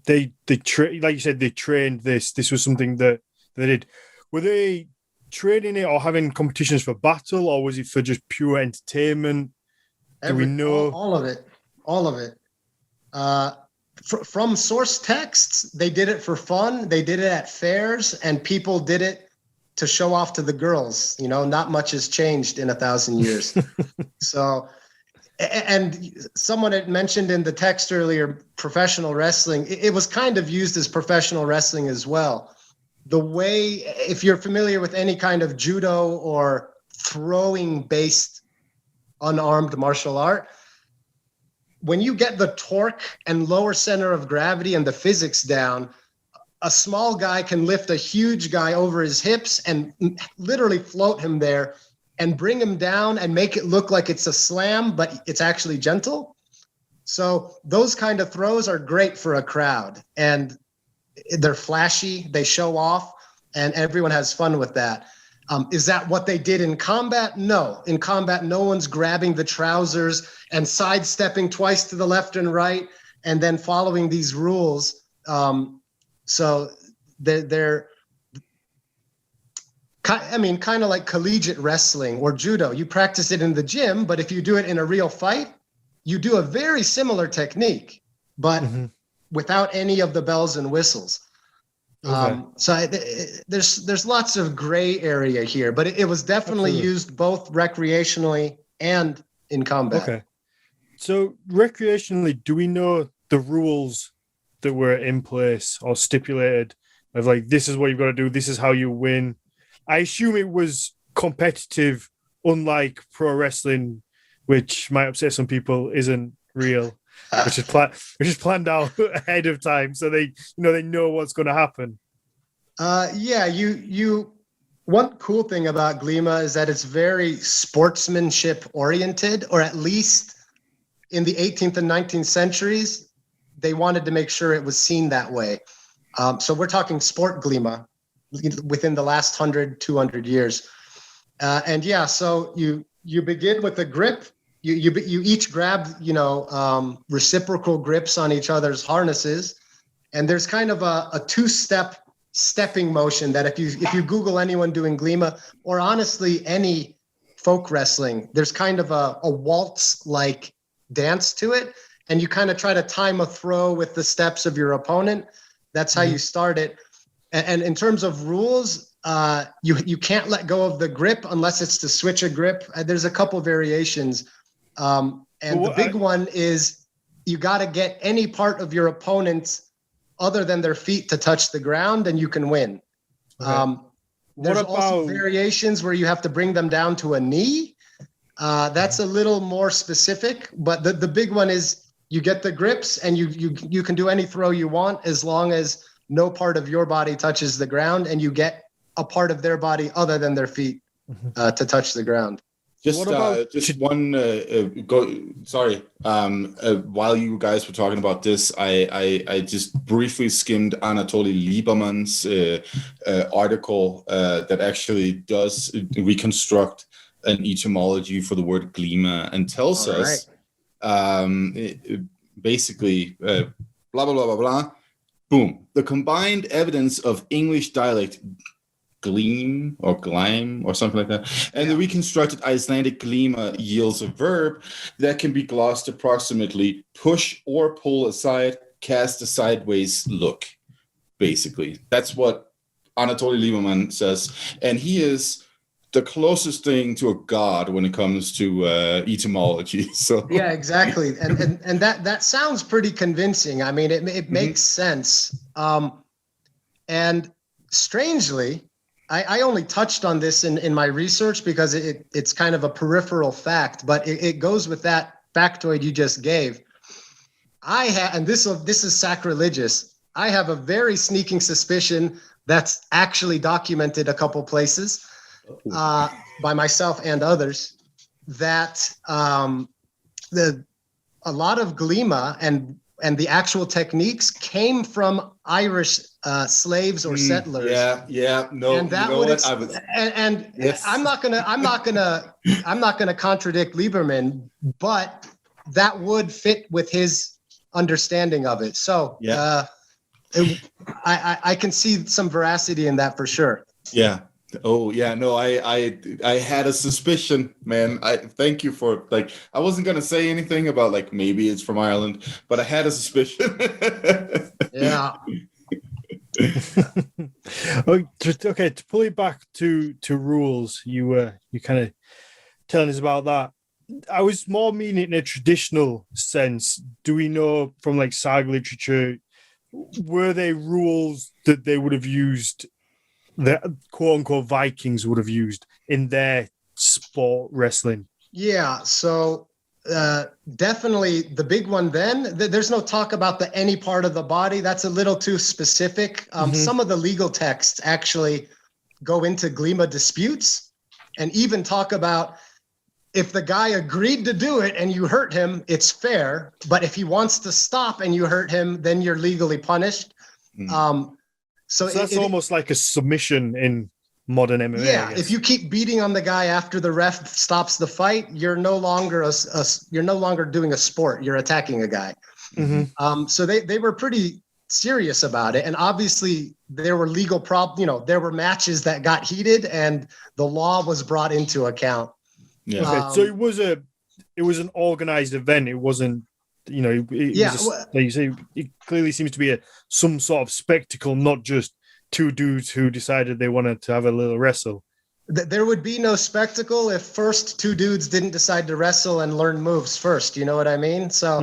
they like you said, they trained this. This was something that they did. Were they training it or having competitions for battle, or was it for just pure entertainment? Do we know all of it? All of it. From source texts, they did it for fun. They did it at fairs, and people did it to show off to the girls. Not much has changed in 1,000 years. So, and someone had mentioned in the text earlier, professional wrestling. It was kind of used as professional wrestling as well. The way, if you're familiar with any kind of judo or throwing-based unarmed martial art, when you get the torque and lower center of gravity and the physics down, a small guy can lift a huge guy over his hips and literally float him there and bring him down and make it look like it's a slam, but it's actually gentle. So those kind of throws are great for a crowd, and they're flashy, they show off, and everyone has fun with that. Is that what they did in combat? No. In combat, no one's grabbing the trousers and sidestepping twice to the left and right and then following these rules. So they're kind of like collegiate wrestling or judo. You practice it in the gym, but if you do it in a real fight, you do a very similar technique, but without any of the bells and whistles. Okay. So there's lots of gray area here, but it was definitely used both recreationally and in combat. Okay. So recreationally, do we know the rules that were in place or stipulated of like, this is what you've got to do, this is how you win? I assume it was competitive, unlike pro wrestling, which might upset some people, isn't real. Which is planned out ahead of time, so they know what's going to happen. One cool thing about Glima is that it's very sportsmanship oriented, or at least in the 18th and 19th centuries, they wanted to make sure it was seen that way. So we're talking sport Glima within the last 100, 200 years. So you begin with a grip. You each grab, reciprocal grips on each other's harnesses. And there's kind of a two-step stepping motion that if you Google anyone doing Glima, or honestly any folk wrestling, there's kind of a waltz-like dance to it. And you kind of try to time a throw with the steps of your opponent. That's how you start it. And in terms of rules, you can't let go of the grip unless it's to switch a grip. There's a couple variations. The big one is you got to get any part of your opponent other than their feet to touch the ground, and you can win. Okay. There's also variations where you have to bring them down to a knee. That's a little more specific, but the big one is you get the grips and you can do any throw you want as long as no part of your body touches the ground and you get a part of their body other than their feet to touch the ground. While you guys were talking about this, I just briefly skimmed Anatoly Lieberman's article that actually does reconstruct an etymology for the word Glima and tells us basically blah blah blah blah blah. Boom. The combined evidence of English dialect gleam or glime or something like that, and the reconstructed Icelandic glima yields a verb that can be glossed approximately push or pull aside, cast a sideways look. Basically, that's what Anatoly Lieberman says, and he is the closest thing to a god when it comes to etymology. So yeah, exactly, and that sounds pretty convincing. I mean, it makes sense. And strangely, I only touched on this in my research because it's kind of a peripheral fact, but it goes with that factoid you just gave. And this is sacrilegious. I have a very sneaking suspicion that's actually documented a couple places by myself and others that a lot of Glima and the actual techniques came from Irish slaves or settlers. And that yes. I'm not gonna contradict Lieberman, but that would fit with his understanding of it. So I can see some veracity in that for sure. Yeah. Oh yeah, no, I had a suspicion, man. I thank you for I wasn't gonna say anything about maybe it's from Ireland, but I had a suspicion. Yeah. Okay, to pull it back to rules, you kind of telling us about that. I was more meaning in a traditional sense. Do we know from saga literature, were they rules that they would have used, the quote unquote Vikings would have used in their sport wrestling? Yeah, so definitely the big one then, there's no talk about any part of the body. That's a little too specific. Some of the legal texts actually go into Glima disputes and even talk about if the guy agreed to do it and you hurt him, it's fair. But if he wants to stop and you hurt him, then you're legally punished. So that's almost like a submission in modern MMA. Yeah, if you keep beating on the guy after the ref stops the fight, you're no longer you're no longer doing a sport. You're attacking a guy. So they were pretty serious about it, and obviously there were legal there were matches that got heated, and the law was brought into account. Yeah. Okay. So it was an organized event. It wasn't. Like you say, it clearly seems to be some sort of spectacle, not just two dudes who decided they wanted to have a little wrestle. There would be no spectacle if first two dudes didn't decide to wrestle and learn moves first. You know what I mean? So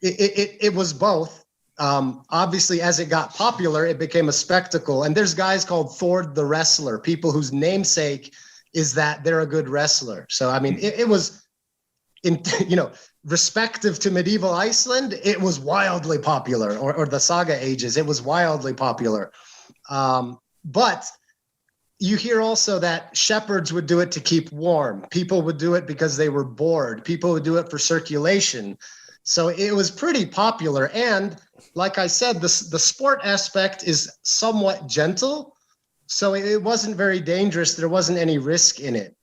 it was both. Obviously, as it got popular, it became a spectacle. And there's guys called Thor the Wrestler, people whose namesake is that they're a good wrestler. So, I mean, it was, respective to medieval Iceland, it was wildly popular, or the saga ages, it was wildly popular. But you hear also that shepherds would do it to keep warm. People would do it because they were bored. People would do it for circulation. So it was pretty popular. And like I said, the sport aspect is somewhat gentle. So it wasn't very dangerous. There wasn't any risk in it,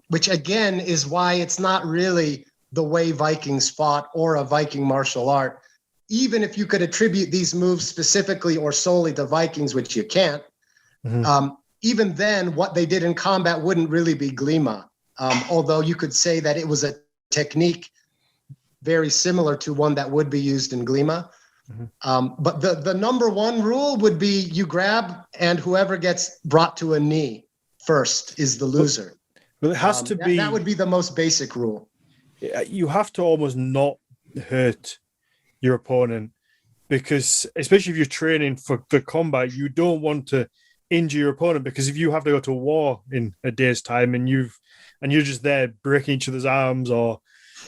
which again is why it's not really the way Vikings fought or a Viking martial art. Even if you could attribute these moves specifically or solely to Vikings, which you can't, even then what they did in combat wouldn't really be Glima. Although you could say that it was a technique very similar to one that would be used in Glima. But the number one rule would be you grab, and whoever gets brought to a knee first is the loser. Well, it has to be. That would be the most basic rule. You have to almost not hurt your opponent, because especially if you're training for combat, you don't want to injure your opponent, because if you have to go to war in a day's time and you're just there breaking each other's arms or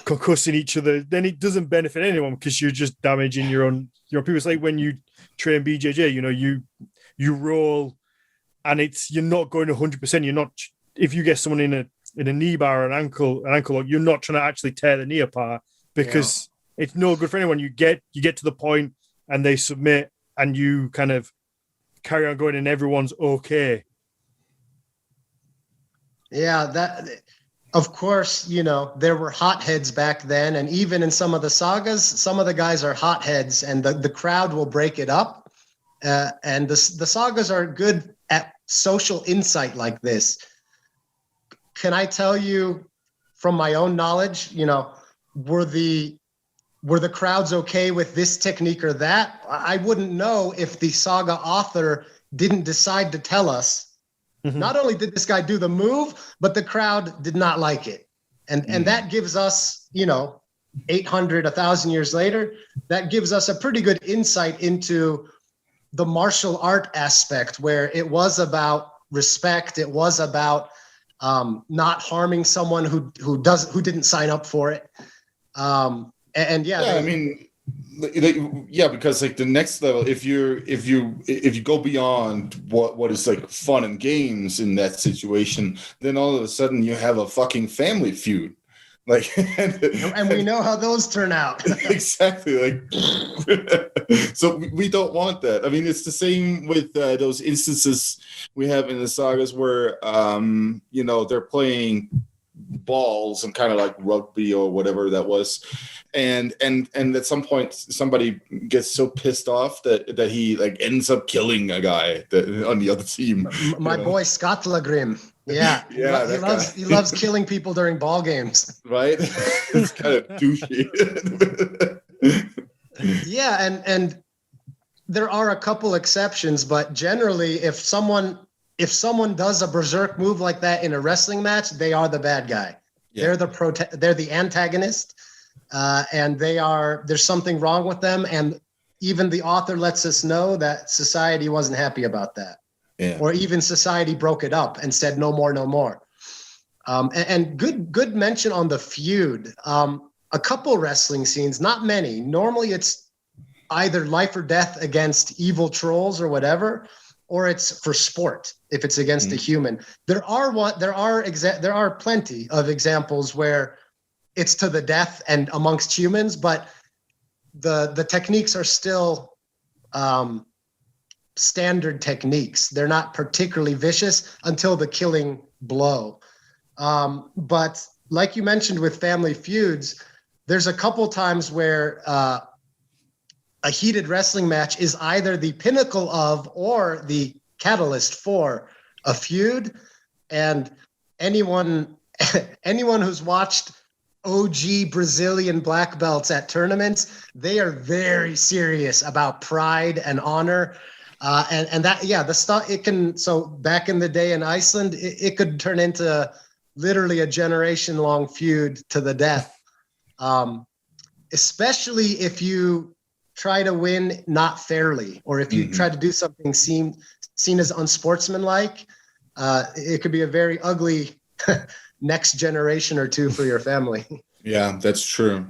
concussing each other, then it doesn't benefit anyone because you're just damaging your own people. It's like when you train BJJ, you roll and you're not going 100%. You're not, if you get someone in a knee bar or an ankle lock, you're not trying to actually tear the knee apart, because it's no good for anyone. You get to the point and they submit and you kind of carry on going and everyone's okay. Yeah, that, of course, there were hotheads back then, and even in some of the sagas, some of the guys are hotheads, and the crowd will break it up. And the sagas are good at social insight like this. Can I tell you from my own knowledge, were the crowds okay with this technique or that? I wouldn't know if the saga author didn't decide to tell us. Mm-hmm. Not only did this guy do the move, but the crowd did not like it. And that gives us, 800, 1,000 years later, that gives us a pretty good insight into the martial art aspect, where it was about respect. It was about not harming someone who didn't sign up for it. Because like the next level, if you go beyond what is like fun and games in that situation, then all of a sudden you have a fucking family feud. Like, and we know how those turn out. Exactly. Like, so we don't want that. I mean, it's the same with those instances we have in the sagas where, they're playing balls and kind of like rugby or whatever that was. And at some point somebody gets so pissed off that he like ends up killing a guy on the other team. My boy Skatlagrim. Yeah. He loves killing people during ball games. Right? It's kind of douchey. Yeah, and there are a couple exceptions, but generally if someone does a berserk move like that in a wrestling match, they are the bad guy. Yeah. They're the antagonist. And there's something wrong with them. And even the author lets us know that society wasn't happy about that. Yeah. Or even society broke it up and said, no more. And good mention on the feud. A couple wrestling scenes, not many. Normally it's either life or death against evil trolls or whatever, or it's for sport if it's against a human. There are plenty of examples where it's to the death and amongst humans, but the techniques are still standard techniques. They're not particularly vicious until the killing blow. But like you mentioned with family feuds, there's a couple times where a heated wrestling match is either the pinnacle of or the catalyst for a feud. And anyone who's watched OG Brazilian black belts at tournaments, they are very serious about pride and honor. And that, the stuff, it can, so back in the day in Iceland, it could turn into literally a generation-long feud to the death. Especially if you try to win not fairly, or if you try to do something seen as unsportsmanlike, it could be a very ugly next generation or two for your family. Yeah, that's true.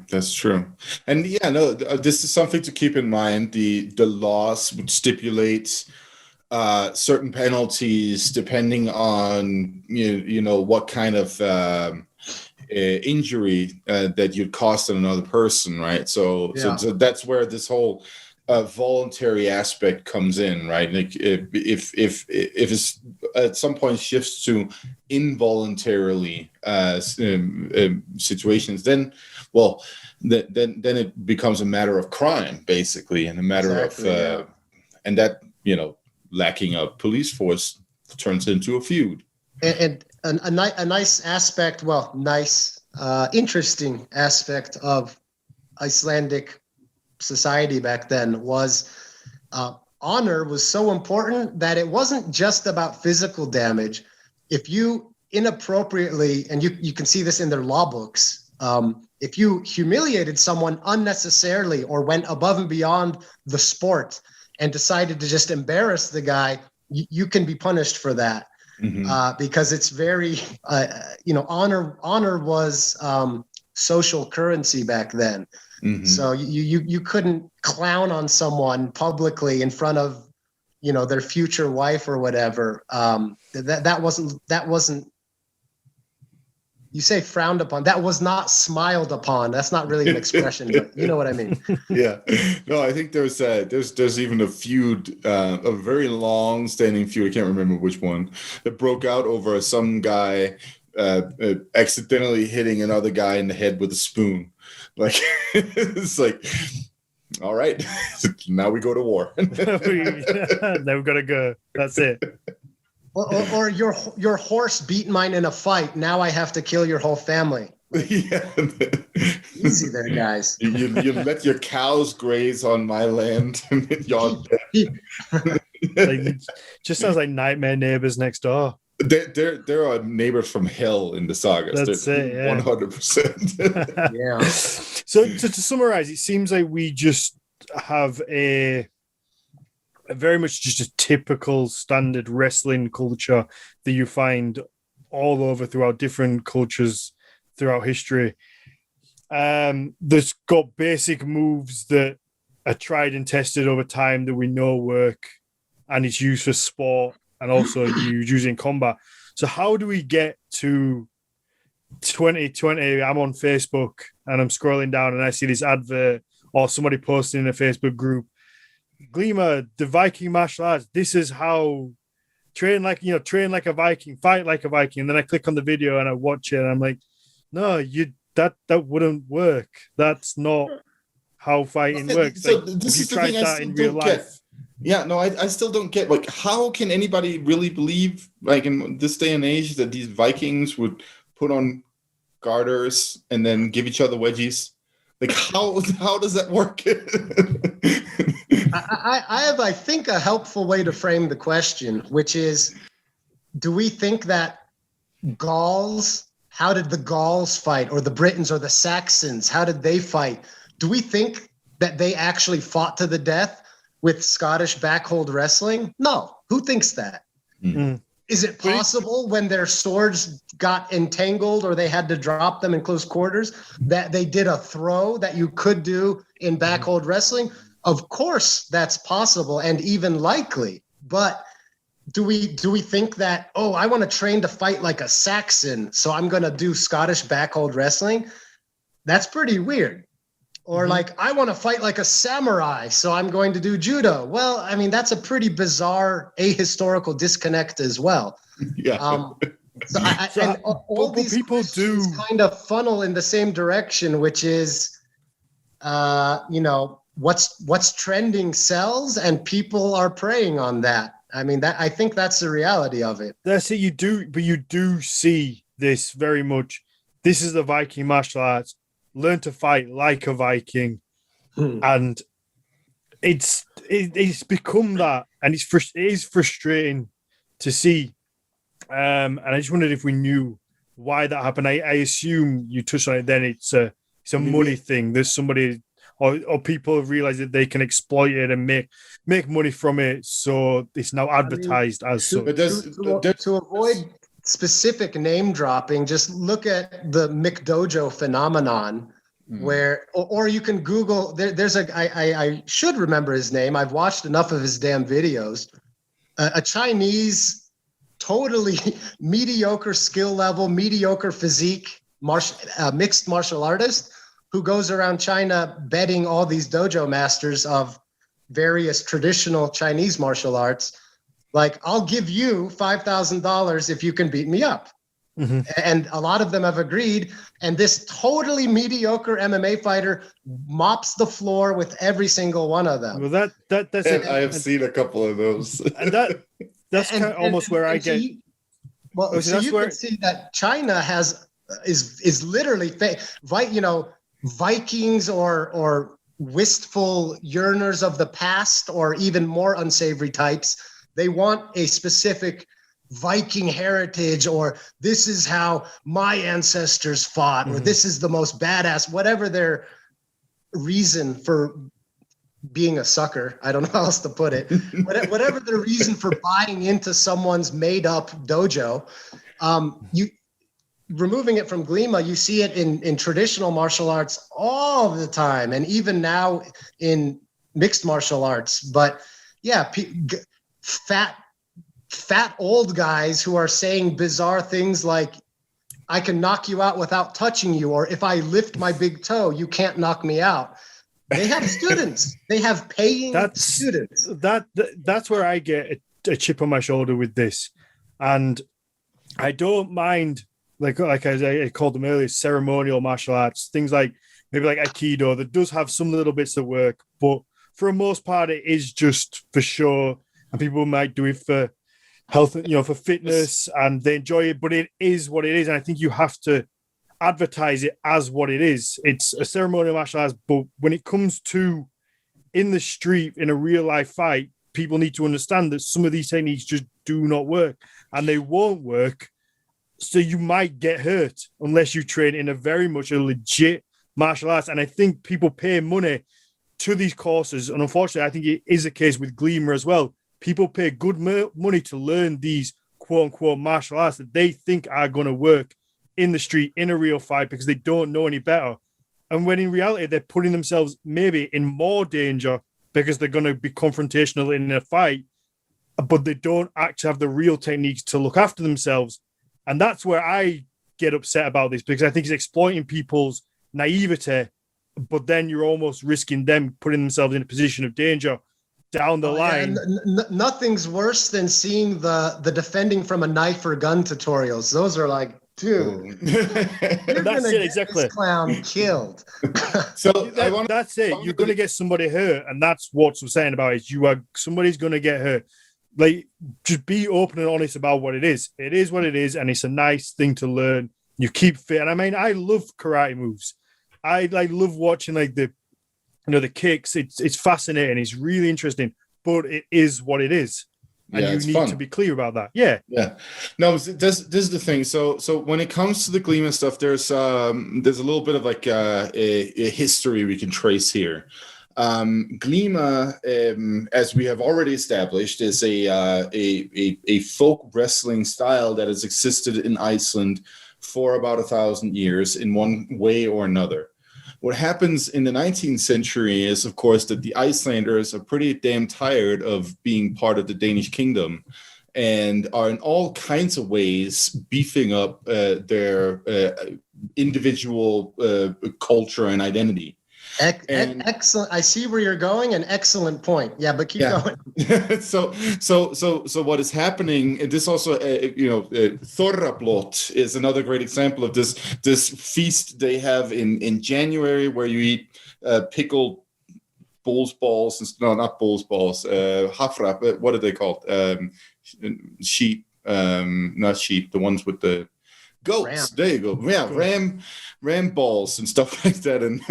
And this is something to keep in mind. The laws would stipulate certain penalties depending on what kind of injury that you'd cost another person, right? So that's where this whole voluntary aspect comes in, right? Like if it's at some point shifts to involuntarily situations, then it becomes a matter of crime, basically, and a matter of and that lacking a police force turns into a feud. And a nice aspect, interesting aspect of Icelandic society back then was honor was so important that it wasn't just about physical damage. If you inappropriately, and you can see this in their law books, if you humiliated someone unnecessarily or went above and beyond the sport and decided to just embarrass the guy, you can be punished for that. Because it's very, honor was social currency back then. So you couldn't clown on someone publicly in front of, their future wife or whatever. That wasn't. You say frowned upon. That was not smiled upon. That's not really an expression, but you know what I mean. Yeah. No, I think there's even a feud, a very long-standing feud. I can't remember which one that broke out over some guy accidentally hitting another guy in the head with a spoon. Like it's like, all right, now we go to war. Now we've got to go. That's it. Or your horse beat mine in a fight. Now I have to kill your whole family. Yeah. Easy there, guys. You let your cows graze on my land. You're dead. It just sounds like nightmare neighbors next door. There are neighbors from hell in the sagas. That's it, yeah. 100%. Yeah. So to summarize, it seems like we just have a very much just a typical standard wrestling culture that you find all over throughout different cultures throughout history. There's got basic moves that are tried and tested over time that we know work, and it's used for sport and also used in combat. So how do we get to 2020? I'm on Facebook and I'm scrolling down and I see this advert or somebody posting in a Facebook group, Glima, the Viking martial arts. This is how train like a Viking, fight like a Viking. And then I click on the video and I watch it and I'm like, no, that wouldn't work. That's not how fighting works. So like, this if you is the tried thing that in real life. Yeah, no, I still don't get, like, how can anybody really believe, like, in this day and age that these Vikings would put on garters and then give each other wedgies? Like, how does that work? I have, I think, a helpful way to frame the question, which is, do we think that Gauls, how did the Gauls fight, or the Britons or the Saxons, how did they fight? Do we think that they actually fought to the death with Scottish backhold wrestling? No. Who thinks that? Mm. Is it possible when their swords got entangled or they had to drop them in close quarters that they did a throw that you could do in backhold wrestling? Of course that's possible and even likely. But do we think that, oh, I want to train to fight like a Saxon, so I'm going to do Scottish backhold wrestling? That's pretty weird. Or like, I want to fight like a samurai, so I'm going to do judo. Well, I mean, that's a pretty bizarre ahistorical disconnect as well. Yeah. All these people do kind of funnel in the same direction, which is, what's trending sells, and people are preying on that. I mean, I think that's the reality of it. That's it. You do see this very much. This is the Viking martial arts. Learn to fight like a Viking, and it's become that, and it is frustrating to see. And I just wondered if we knew why that happened. I assume you touched on it. Then it's a money thing. There's somebody or people realize that they can exploit it and make money from it, so it's now advertised as such. To avoid specific name dropping, just look at the McDojo phenomenon, where, or you can Google, there's I should remember his name. I've watched enough of his damn videos. A Chinese, totally mediocre skill level, mediocre physique, mixed martial artist who goes around China betting all these dojo masters of various traditional Chinese martial arts. Like, I'll give you $5,000 if you can beat me up. Mm-hmm. And a lot of them have agreed. And this totally mediocre MMA fighter mops the floor with every single one of them. Well, that's it. I have seen a couple of those. And that's kind of almost where I get. So you can see that China is literally Vikings or wistful yearners of the past, or even more unsavory types. They want a specific Viking heritage, or this is how my ancestors fought, or this is the most badass, whatever their reason for being a sucker. I don't know how else to put it. Whatever the reason for buying into someone's made up dojo, you removing it from Glima, you see it in traditional martial arts all the time, and even now in mixed martial arts. But yeah, fat old guys who are saying bizarre things like, I can knock you out without touching you, or if I lift my big toe, you can't knock me out. They have students. They have paying students. That's where I get a chip on my shoulder with this. And I don't mind, like I called them earlier, ceremonial martial arts, things like maybe like Aikido, that does have some little bits of work, but for the most part, it is just for show, and people might do it for health, for fitness, and they enjoy it, but it is what it is. And I think you have to advertise it as what it is. It's a ceremonial martial arts, but when it comes to in the street, in a real life fight, people need to understand that some of these techniques just do not work, and they won't work. So you might get hurt unless you train in a very much a legit martial arts. And I think people pay money to these courses, and unfortunately, I think it is a case with Glima as well. People pay good money to learn these quote unquote martial arts that they think are going to work in the street in a real fight because they don't know any better. And when in reality, they're putting themselves maybe in more danger because they're going to be confrontational in a fight, but they don't actually have the real techniques to look after themselves. And that's where I get upset about this, because I think it's exploiting people's naivety, but then you're almost risking them putting themselves in a position of danger down the line. Nothing's worse than seeing the defending from a knife or gun tutorials. Those are like, dude, you're that's gonna it, exactly. Get this clown killed. So that's it. You're going to get somebody hurt, and that's what I'm saying about it. Somebody's going to get hurt. Like, just be open and honest about what it is. It is what it is, and it's a nice thing to learn. You keep fit, and I mean, I love karate moves. I love watching the kicks. It's fascinating. It's really interesting, but it is what it is. And you need to be clear about that. Yeah. No, this is the thing. So when it comes to the Glima stuff, there's a little bit of like a history we can trace here. Glima, as we have already established, is a folk wrestling style that has existed in Iceland for about 1,000 years in one way or another. What happens in the 19th century is, of course, that the Icelanders are pretty damn tired of being part of the Danish kingdom and are in all kinds of ways beefing up their individual culture and identity. Excellent. I see where you're going. An excellent point. Yeah, but keep going. So what is happening? And this also, Thorrablot is another great example of this feast they have in January, where you eat pickled bull's balls. No, not bull's balls. Hafra. What are they called? Sheep. Not sheep. The ones with the goats. Ram. There you go. Yeah, ram balls and stuff like that. And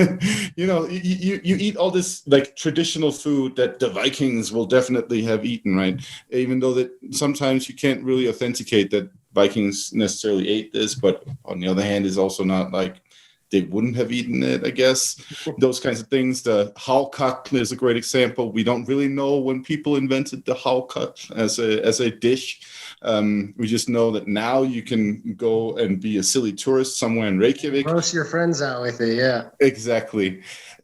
you eat all this like traditional food that the Vikings will definitely have eaten, right? Even though that sometimes you can't really authenticate that Vikings necessarily ate this, but on the other hand, is also not like they wouldn't have eaten it, I guess. Those kinds of things. The haalkak is a great example. We don't really know when people invented the haalkak as a dish. We just know that now you can go and be a silly tourist somewhere in Reykjavik. Roast your friends out with it, yeah. Exactly.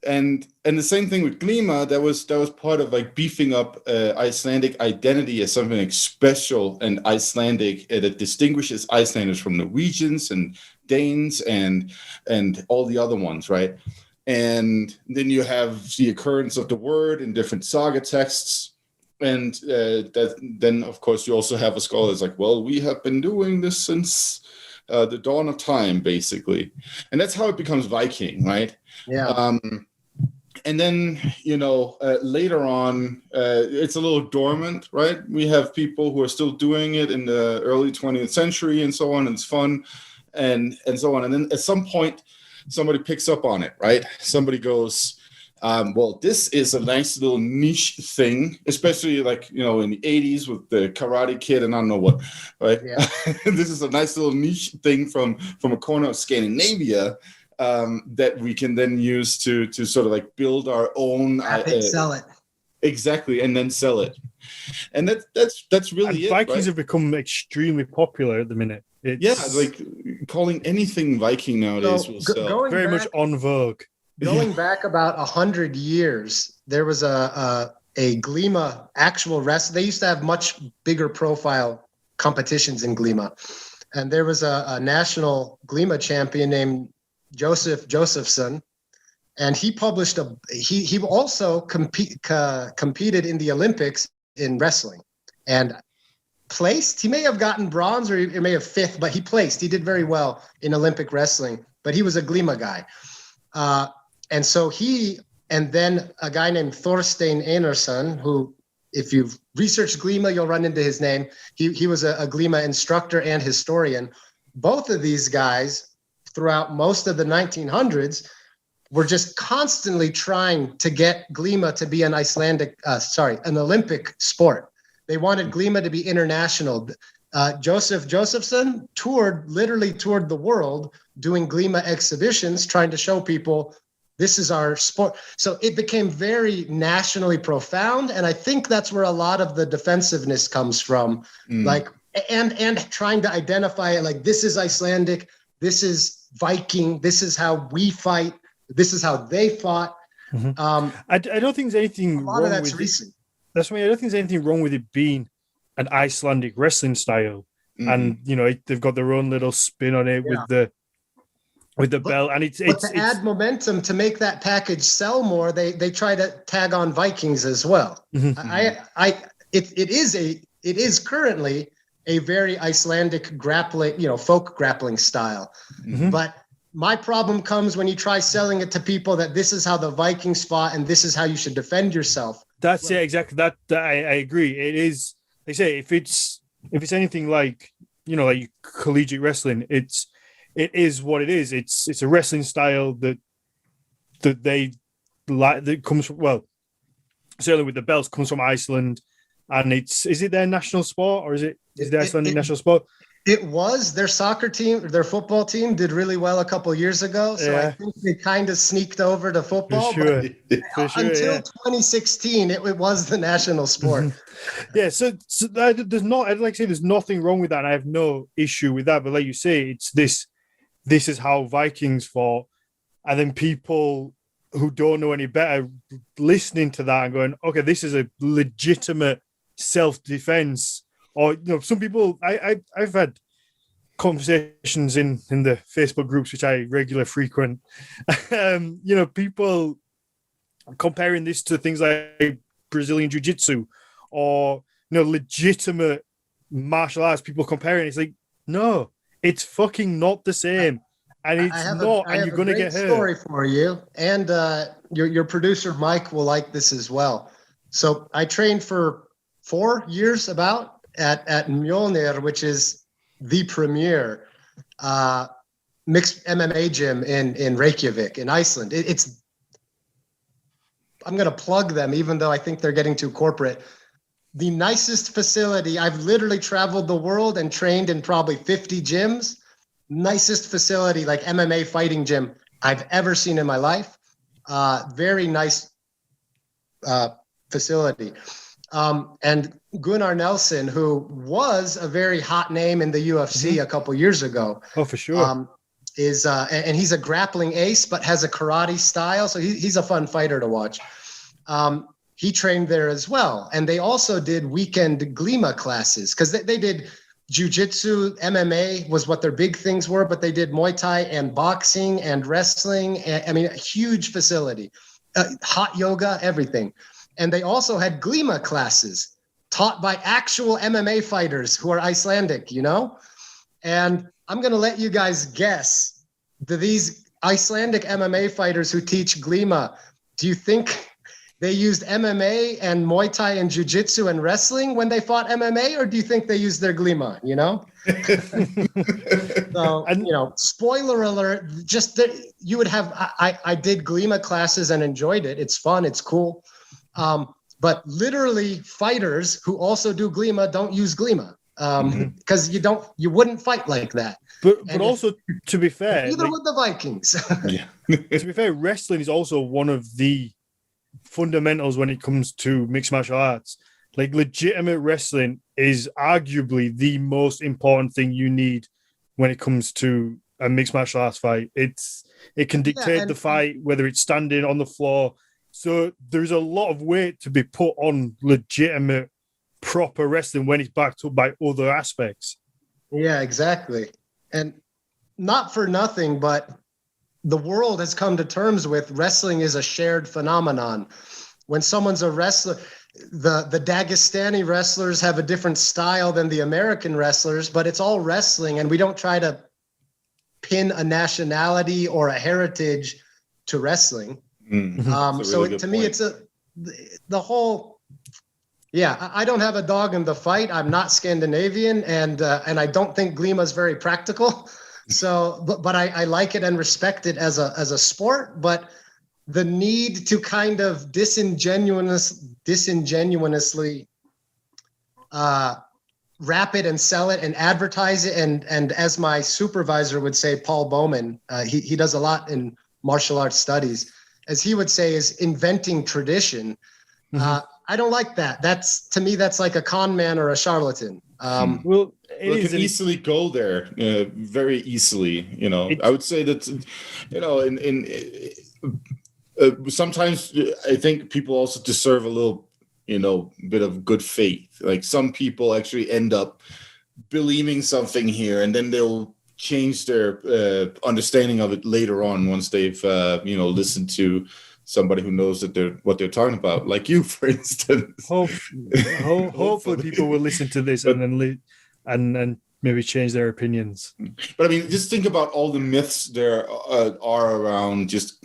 And the same thing with Glima, that was part of like beefing up Icelandic identity as something like special and Icelandic that distinguishes Icelanders from Norwegians and Danes and all the other ones, right? And then you have the occurrence of the word in different saga texts. And then, of course, you also have a scholar that's like, well, we have been doing this since the dawn of time, basically. And that's how it becomes Viking, right? Yeah. And then, later on, it's a little dormant, right? We have people who are still doing it in the early 20th century and so on, and it's fun and so on. And then at some point, somebody picks up on it, right? Somebody goes, well, this is a nice little niche thing, especially like, in the 80s with the Karate Kid and I don't know what, right? Yeah. This is a nice little niche thing from a corner of Scandinavia. that we can then use to sort of like build our own Sell it. Exactly, and then sell it. And that's really and it. Vikings right? have become extremely popular at the minute. It's like calling anything Viking nowadays will sell. very much on vogue. Going back about 100 years, there was a Glima actual wrestling. They used to have much bigger profile competitions in Glima. And there was a national Glima champion named Josephson. And he published he also competed in the Olympics in wrestling and placed. He may have gotten bronze or he may have fifth, but he placed. He did very well in Olympic wrestling, but he was a Glima guy. And so and then a guy named Thorstein Einarsson, who, if you've researched Glima, you'll run into his name. He was a Glima instructor and historian. Both of these guys, throughout most of the 1900s, were just constantly trying to get Glima to be an Olympic sport. They wanted Glima to be international. Josephson literally toured the world doing Glima exhibitions, trying to show people this is our sport. So it became very nationally profound. And I think that's where a lot of the defensiveness comes from. Like, and trying to identify it like, this is Icelandic, this is Viking, this is how we fight, this is how they fought. I don't think there's anything wrong with recent. That's why I don't think there's anything wrong with it being an Icelandic wrestling style. And they've got their own little spin on it with the belt, and it's add momentum to make that package sell more. They try to tag on Vikings as well. It is currently a very Icelandic grappling, folk grappling style. But my problem comes when you try selling it to people that this is how the Vikings fought and this is how you should defend yourself. That's it, exactly. That I agree. It is. They say if it's anything like like collegiate wrestling, it is what it is. It's a wrestling style that they like, that comes from, certainly with the belts, comes from Iceland, and is it their national sport, or is it the Icelandic national sport? It was their soccer team. Their football team did really well a couple of years ago, so I think they kind of sneaked over to football. For sure. Until 2016, it was the national sport. So there's not, I'd like to say, there's nothing wrong with that, and I have no issue with that. But like you say, it's this is how Vikings fought, and then people who don't know any better listening to that and going, okay, this is a legitimate self-defense. Or some people, I've had conversations in the Facebook groups which I regularly frequent. People comparing this to things like Brazilian jiu-jitsu or legitimate martial arts. People comparing, it's like, no, it's fucking not the same, and it's not, and you're gonna get hurt. Story for you, and your producer Mike will like this as well. So I trained for 4 years about at Mjolnir, which is the premier mixed MMA gym in Reykjavik in Iceland. I'm going to plug them, even though I think they're getting too corporate. The nicest facility. I've literally traveled the world and trained in probably 50 gyms. Nicest facility, like MMA fighting gym I've ever seen in my life. Very nice facility. And Gunnar Nelson, who was a very hot name in the UFC a couple years ago. Oh, for sure. And he's a grappling ace, but has a karate style. So he's a fun fighter to watch. He trained there as well. And they also did weekend Glima classes because they did jiu-jitsu, MMA was what their big things were, but they did Muay Thai and boxing and wrestling. I mean, a huge facility, hot yoga, everything. And they also had Glima classes taught by actual MMA fighters who are Icelandic, And I'm going to let you guys guess, these Icelandic MMA fighters who teach Glima, do you think they used MMA and Muay Thai and Jiu-Jitsu and wrestling when they fought MMA, or do you think they used their Glima, So, spoiler alert, you would have, I did Glima classes and enjoyed it. It's fun. It's cool. But literally fighters who also do Glima don't use Glima because you wouldn't fight like that. But also, to be fair, either with the Vikings. Yeah. to be fair, wrestling is also one of the fundamentals when it comes to mixed martial arts. Like, legitimate wrestling is arguably the most important thing you need when it comes to a mixed martial arts fight. It can dictate the fight, whether it's standing on the floor. So there's a lot of weight to be put on legitimate, proper wrestling when it's backed up by other aspects. Yeah, exactly. And not for nothing, but the world has come to terms with wrestling is a shared phenomenon. When someone's a wrestler, the Dagestani wrestlers have a different style than the American wrestlers, but it's all wrestling, and we don't try to pin a nationality or a heritage to wrestling. So to me, it's the whole. Yeah, I don't have a dog in the fight. I'm not Scandinavian, and I don't think Glima is very practical. So, but I like it and respect it as a sport. But the need to kind of disingenuously wrap it and sell it and advertise it, and as my supervisor would say, Paul Bowman, he does a lot in martial arts studies, as he would say, is inventing tradition. I don't like that. To me, that's like a con man or a charlatan. Well, it can easily go there, very easily. I would say that, sometimes I think people also deserve a little, bit of good faith. Like, some people actually end up believing something here, and then they'll change their understanding of it later on once they've, listened to somebody who knows what they're talking about, like you, for instance. Hopefully people will listen to this and then maybe change their opinions. But I mean, just think about all the myths there are around just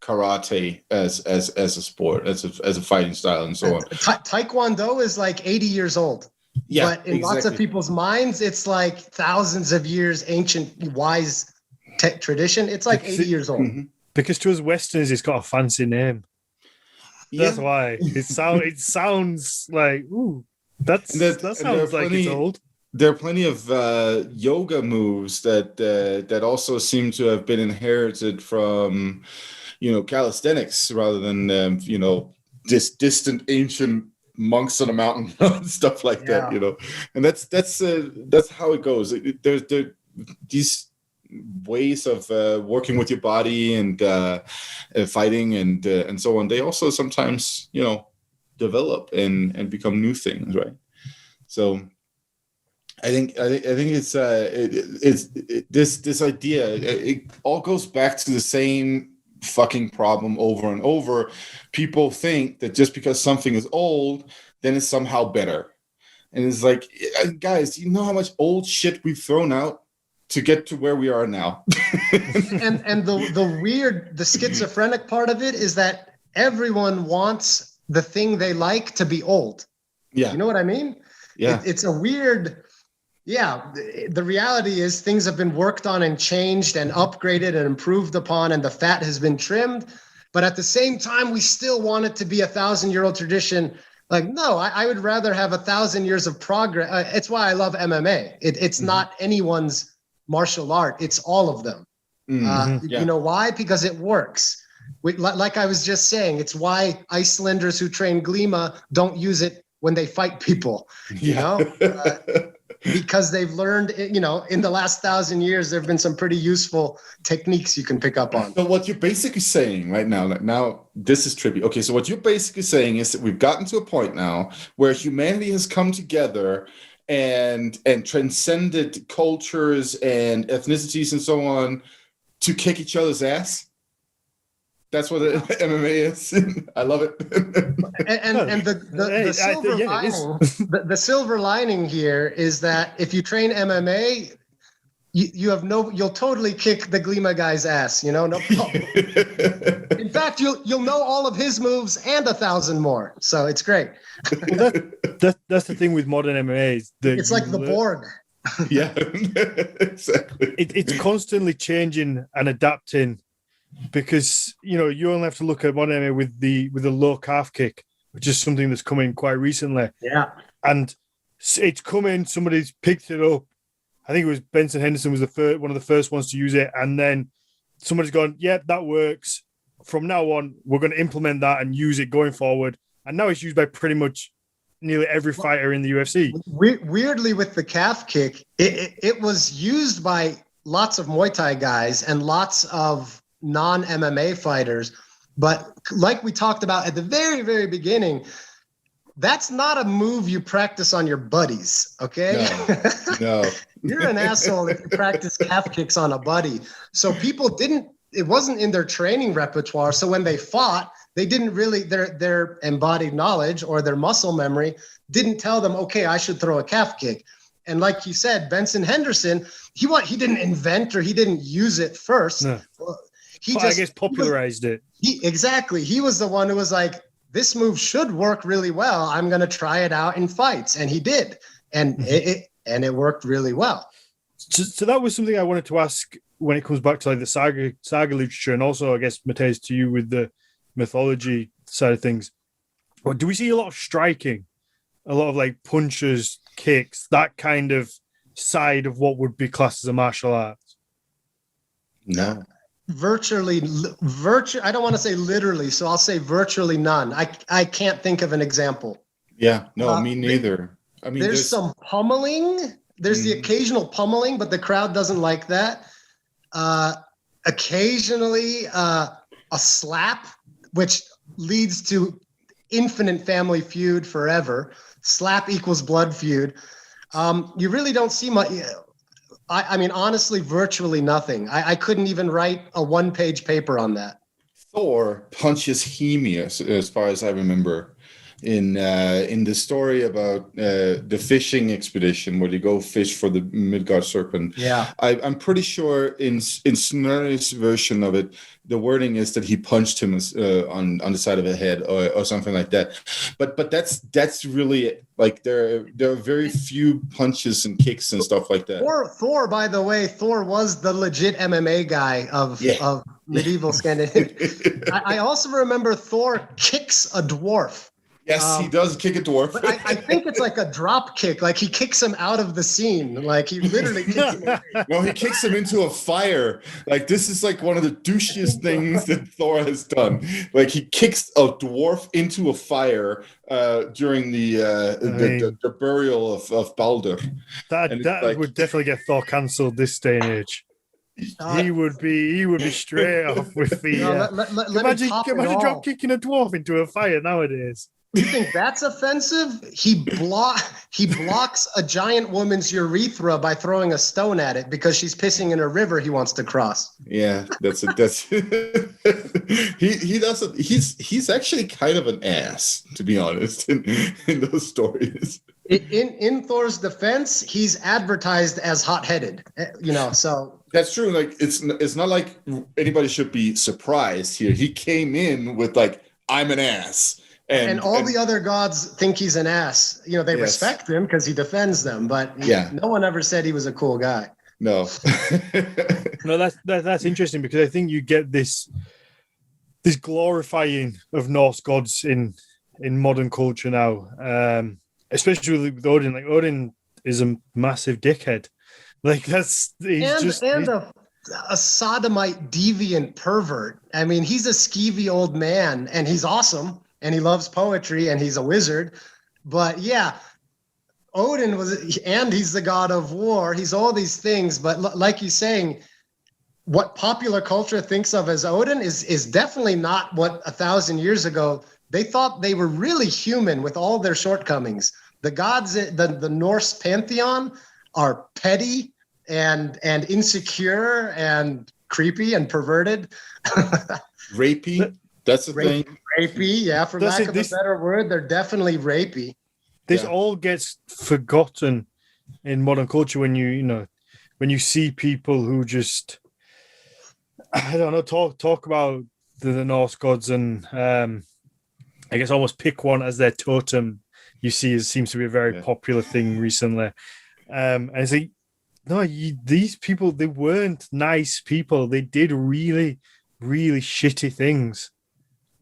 karate as a sport, as a fighting style, and so on. Taekwondo is like 80 years old. Yeah, but in lots of people's minds, it's like thousands of years ancient, wise tradition. It's like 80 years old. Mm-hmm. Because to us Westerners, it's got a fancy name. That's why it sounds like, ooh, that sounds like it's old. There are plenty of yoga moves that also seem to have been inherited from, calisthenics rather than just distant ancient monks on a mountain, stuff like that. And that's how it goes. There's these ways of working with your body and fighting and so on. They also sometimes develop and become new things, right? So I think it's this idea. It all goes back to the same fucking problem over and over. People think that just because something is old, then it's somehow better. And it's like, guys, you know how much old shit we've thrown out to get to where we are now. and the schizophrenic part of it is that everyone wants the thing they like to be old. Yeah. You know what I mean? Yeah. It's a weird, the reality is things have been worked on and changed and upgraded and improved upon, and the fat has been trimmed. But at the same time, we still want it to be 1,000-year-old tradition. Like, no, I would rather have 1,000 years of progress. It's why I love MMA. It's not anyone's martial art. It's all of them. You know why? Because it works. Like I was just saying, it's why Icelanders who train Glima don't use it when they fight people, because they've learned, in the last 1,000 years, there have been some pretty useful techniques you can pick up on. So what you're basically saying right now, this is trippy. Okay, so what you're basically saying is that we've gotten to a point now where humanity has come together and transcended cultures and ethnicities and so on to kick each other's ass. That's what MMA is. I love it. and the silver lining here is that if you train MMA, you'll totally kick the Glima guy's ass. No problem. In fact, you'll know all of his moves and 1,000 more. So it's great. Well, that's the thing with modern MMA. It's like the Borg. Yeah, exactly. It's constantly changing and adapting. Because you only have to look at modern MMA with the low calf kick, which is something that's coming quite recently. Yeah, and it's coming. Somebody's picked it up, I think it was Benson Henderson was one of the first ones to use it, and then somebody's gone, yeah, that works. From now on, we're going to implement that and use it going forward. And now it's used by pretty much nearly every fighter in the UFC. Weirdly, with the calf kick, it was used by lots of Muay Thai guys and lots of non-MMA fighters. But like we talked about at the very, very beginning, that's not a move you practice on your buddies, okay? No. You're an asshole if you practice calf kicks on a buddy. So people it wasn't in their training repertoire. So when they fought, they didn't really, their embodied knowledge or their muscle memory didn't tell them, okay, I should throw a calf kick. And like you said, Benson Henderson, he didn't invent or he didn't use it first. No. He I guess popularized it. Exactly. He was the one who was like, this move should work really well. I'm going to try it out in fights. And he did. And it worked really well. So that was something I wanted to ask when it comes back to like the saga literature, and also I guess Mathias to you with the mythology side of things. Well, do we see a lot of striking, a lot of like punches, kicks, that kind of side of what would be classed as a martial art? No. Virtually, I don't want to say literally, so I'll say virtually none. I can't think of an example. Yeah, no, me neither. I mean, there's some pummeling. There's the occasional pummeling, but the crowd doesn't like that. Occasionally, a slap, which leads to infinite family feud forever. Slap equals blood feud. You really don't see much. I mean, honestly, virtually nothing. I couldn't even write a one-page paper on that. Thor punches Hemi, as far as I remember, in the story about the fishing expedition where they go fish for the Midgard serpent. Yeah, I'm pretty sure in Snorri's version of it, the wording is that he punched him on the side of the head or something like that. But that's really like there are very few punches and kicks and stuff like that. Thor, by the way, Thor was the legit MMA guy of medieval Scandinavia. I also remember Thor kicks a dwarf. Yes, he does kick a dwarf. But I think it's like a drop kick. Like he kicks him out of the scene. Like he literally kicks him. No, he kicks him into a fire. Like this is like one of the douchiest things that Thor has done. Like he kicks a dwarf into a fire during the burial of Baldur. That would definitely get Thor cancelled this day and age. He would be straight off with the. Imagine drop kicking a dwarf into a fire nowadays. You think that's offensive? He blocks a giant woman's urethra by throwing a stone at it because she's pissing in a river he wants to cross. Yeah, that's he doesn't. He's actually kind of an ass, to be honest, in those stories. In Thor's defense, he's advertised as hot-headed. So that's true. Like it's not like anybody should be surprised here. He came in with like, I'm an ass. And all the other gods think he's an ass. They respect him because he defends them, but no one ever said he was a cool guy. No. No, that's interesting because I think you get this glorifying of Norse gods in modern culture now, especially with Odin. Like Odin is a massive dickhead. Like a sodomite, deviant pervert. I mean, he's a skeevy old man, and he's awesome. And he loves poetry, and he's a wizard. But yeah, Odin and he's the god of war. He's all these things. But like you're saying, what popular culture thinks of as Odin is definitely not what 1,000 years ago they thought. They were really human with all their shortcomings. The gods, the Norse pantheon, are petty and insecure and creepy and perverted. Rapey. That's the thing. Rapey, yeah, for lack of a better word, they're definitely rapey. This all gets forgotten in modern culture when you see people who just, I don't know, talk about the Norse gods and I guess almost pick one as their totem. You see, it seems to be a very popular thing recently. And it's like, no, these people, they weren't nice people. They did really, really shitty things.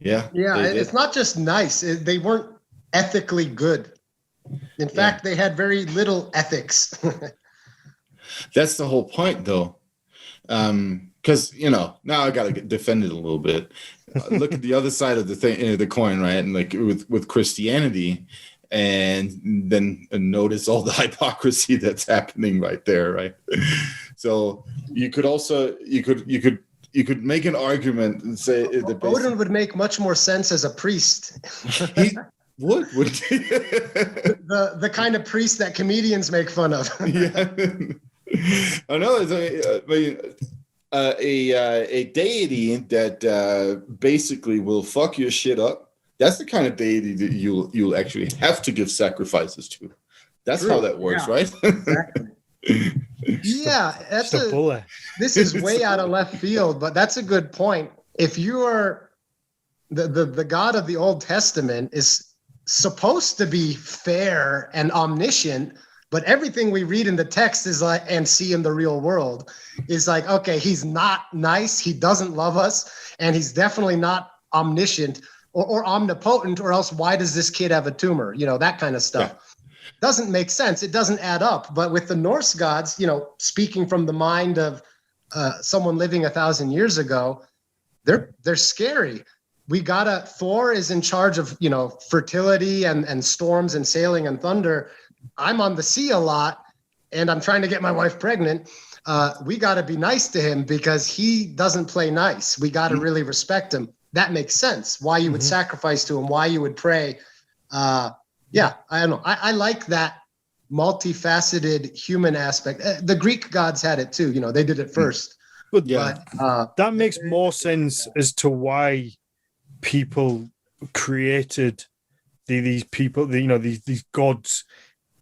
Yeah. It's not just nice. They weren't ethically good. In fact, they had very little ethics. That's the whole point, though. Because now I gotta defend it a little bit. Look at the other side of the coin, right? And like with Christianity, and then notice all the hypocrisy that's happening right there, right? So you could also you could make an argument and say that Odin would make much more sense as a priest. he would the kind of priest that comedians make fun of. Yeah. I know. A deity that basically will fuck your shit up. That's the kind of deity that you'll actually have to give sacrifices to. That's how that works, right? Exactly. Yeah, this is way out of left field, but that's a good point. If you are the God of the Old Testament is supposed to be fair and omniscient, but everything we read in the text is like, and see in the real world is like, okay, he's not nice, he doesn't love us, and he's definitely not omniscient or omnipotent, or else why does this kid have a tumor? That kind of stuff. Yeah. Doesn't make sense. It doesn't add up. But with the Norse gods, speaking from the mind of someone living 1,000 years ago, they're scary. Thor is in charge of, fertility and storms and sailing and thunder. I'm on the sea a lot and I'm trying to get my wife pregnant. We got to be nice to him because he doesn't play nice. We got to really respect him. That makes sense. Why you would sacrifice to him, why you would pray. I don't know. I like that multifaceted human aspect. The Greek gods had it too. They did it first. But that makes more sense as to why people created these people, these gods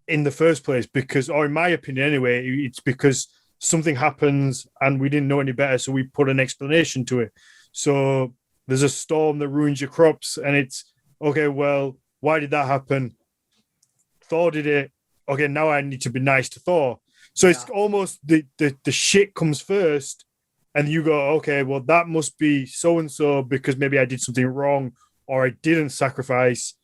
in the first place. Because, or in my opinion anyway, it's because something happens and we didn't know any better, so we put an explanation to it. So there's a storm that ruins your crops, and it's okay. Well, why did that happen? Thor did it. Okay, now I need to be nice to Thor. So it's almost the shit comes first, and you go, okay, well, that must be so-and-so because maybe I did something wrong or I didn't sacrifice.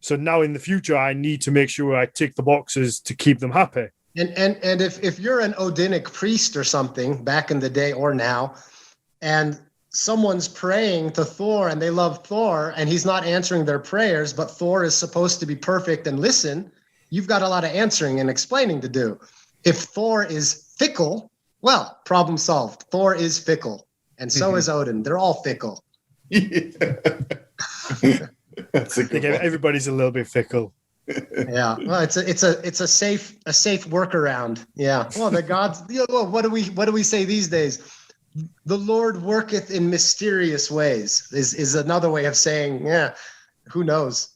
So now in the future, I need to make sure I tick the boxes to keep them happy. And if you're an Odinic priest or something back in the day or now, and someone's praying to Thor and they love Thor and he's not answering their prayers, but Thor is supposed to be perfect and listen, you've got a lot of answering and explaining to do. If Thor is fickle, well, problem solved. Thor is fickle, and so is Odin. They're all fickle. Everybody's a little bit fickle. Yeah, well, it's a safe workaround. Yeah. Well, the gods. What do we say these days? The Lord worketh in mysterious ways is another way of saying, who knows?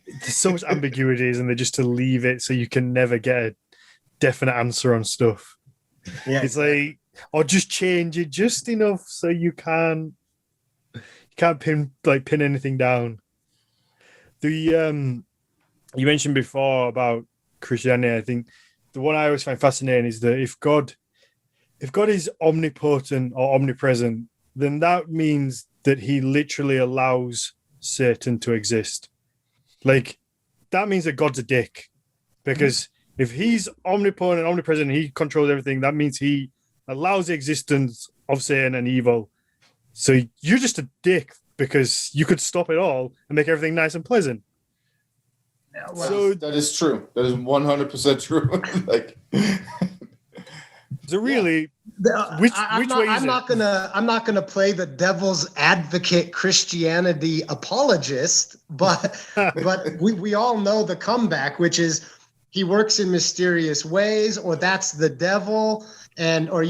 There's so much ambiguity, isn't there, just to leave it so you can never get a definite answer on stuff. Yeah, it's like, or just change it just enough so you can't pin anything down. You mentioned before about Christianity. I think the one I always find fascinating is that if God is omnipotent or omnipresent, then that means that he literally allows Satan to exist. Like, that means that God's a dick. Because if he's omnipotent, omnipresent, he controls everything, that means he allows the existence of Satan and evil. So you're just a dick because you could stop it all and make everything nice and pleasant. Well, so that is true. That is 100% true. So really, which way is it? I'm not gonna play the devil's advocate Christianity apologist, but we all know the comeback, which is he works in mysterious ways, or that's the devil, or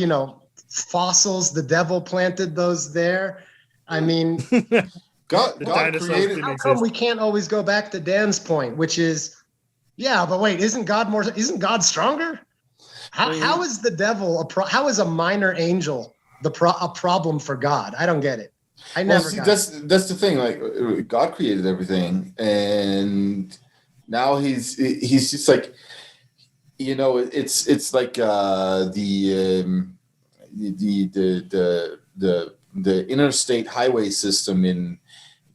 fossils. The devil planted those there. I mean, God created. How come we can't always go back to Dan's point, which is, but wait, isn't God stronger? How is the devil how is a minor angel a problem for God? I don't get it. That's the thing. Like, God created everything, and now he's just like, it's like the interstate highway system in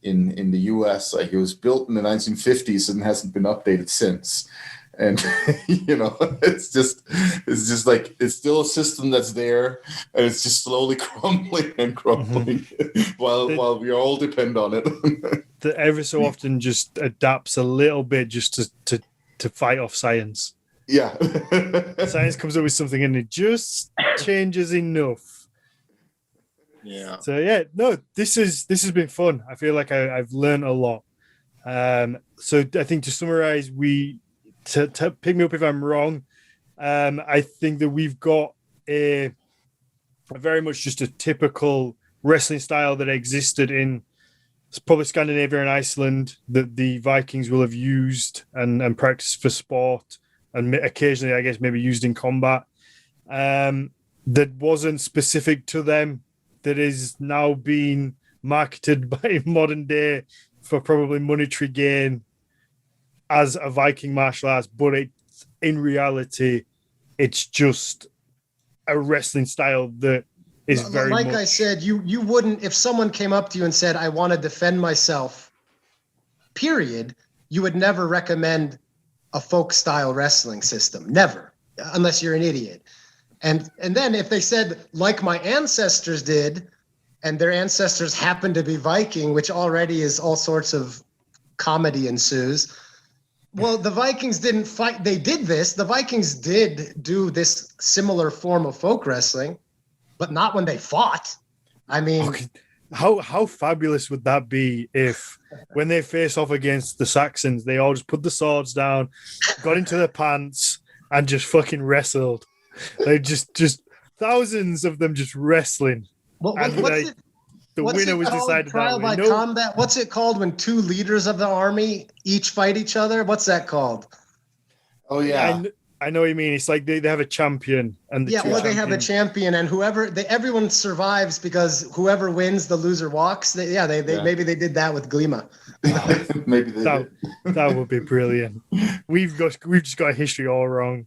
the U.S. Like, it was built in the 1950s and hasn't been updated since. And it's just like it's still a system that's there, and it's just slowly crumbling and crumbling while we all depend on it. That ever so often just adapts a little bit just to fight off science. Yeah. Science comes up with something and it just changes enough. Yeah. So yeah, no, this has been fun. I feel like I've learned a lot. So I think to summarize, to pick me up if I'm wrong, I think that we've got a very much just a typical wrestling style that existed in probably Scandinavia and Iceland that the Vikings will have used and practiced for sport, and occasionally, I guess, maybe used in combat. That wasn't specific to them, that is now being marketed by modern day for probably monetary gain as a Viking martial arts, but in reality, it's just a wrestling style that is very like much... I said, you wouldn't, if someone came up to you and said, I want to defend myself, period, you would never recommend a folk style wrestling system. Never, unless you're an idiot. And then if they said, like my ancestors did, and their ancestors happened to be Viking, which already is all sorts of comedy ensues. Well, the Vikings didn't fight. They did this. The Vikings did do this similar form of folk wrestling, but not when they fought. I mean, okay. How fabulous would that be if when they face off against the Saxons, they all just put the swords down, got into their pants, and just fucking wrestled. They just thousands of them just wrestling. The winner was decided trial by combat. What's it called when two leaders of the army each fight each other? What's that called? Oh yeah, I know what you mean. It's like they have a champion, and they have a champion, and everyone survives because whoever wins, the loser walks. Maybe they did that with Glima. Maybe that would be brilliant. We've just got a history all wrong.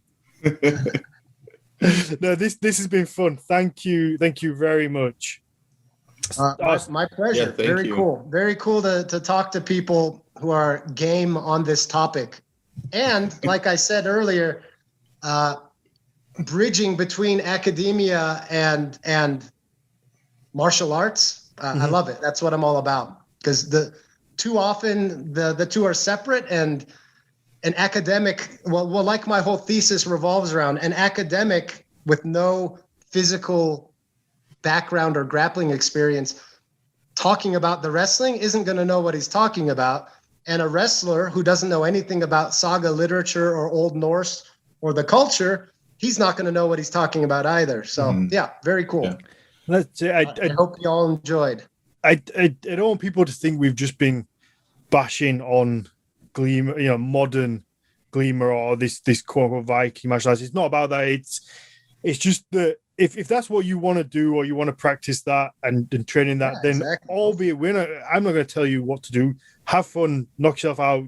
No, this has been fun. Thank you very much. My pleasure. Yeah, very cool. Very cool to talk to people who are game on this topic. And like I said earlier, bridging between academia and martial arts. I love it. That's what I'm all about. Because too often the two are separate, and an academic, well, like my whole thesis revolves around an academic with no physical background or grappling experience talking about the wrestling isn't going to know what he's talking about. And a wrestler who doesn't know anything about saga literature or Old Norse or the culture, he's not going to know what he's talking about either. So yeah, very cool. Yeah. That's it. I hope you all enjoyed. I don't want people to think we've just been bashing on Glima, modern Glima or this quote unquote Viking martial arts. It's not about that. It's just that if that's what you want to do, or you want to practice that and training that, then exactly. albeit I'm not going to tell you what to do. Have fun, knock yourself out,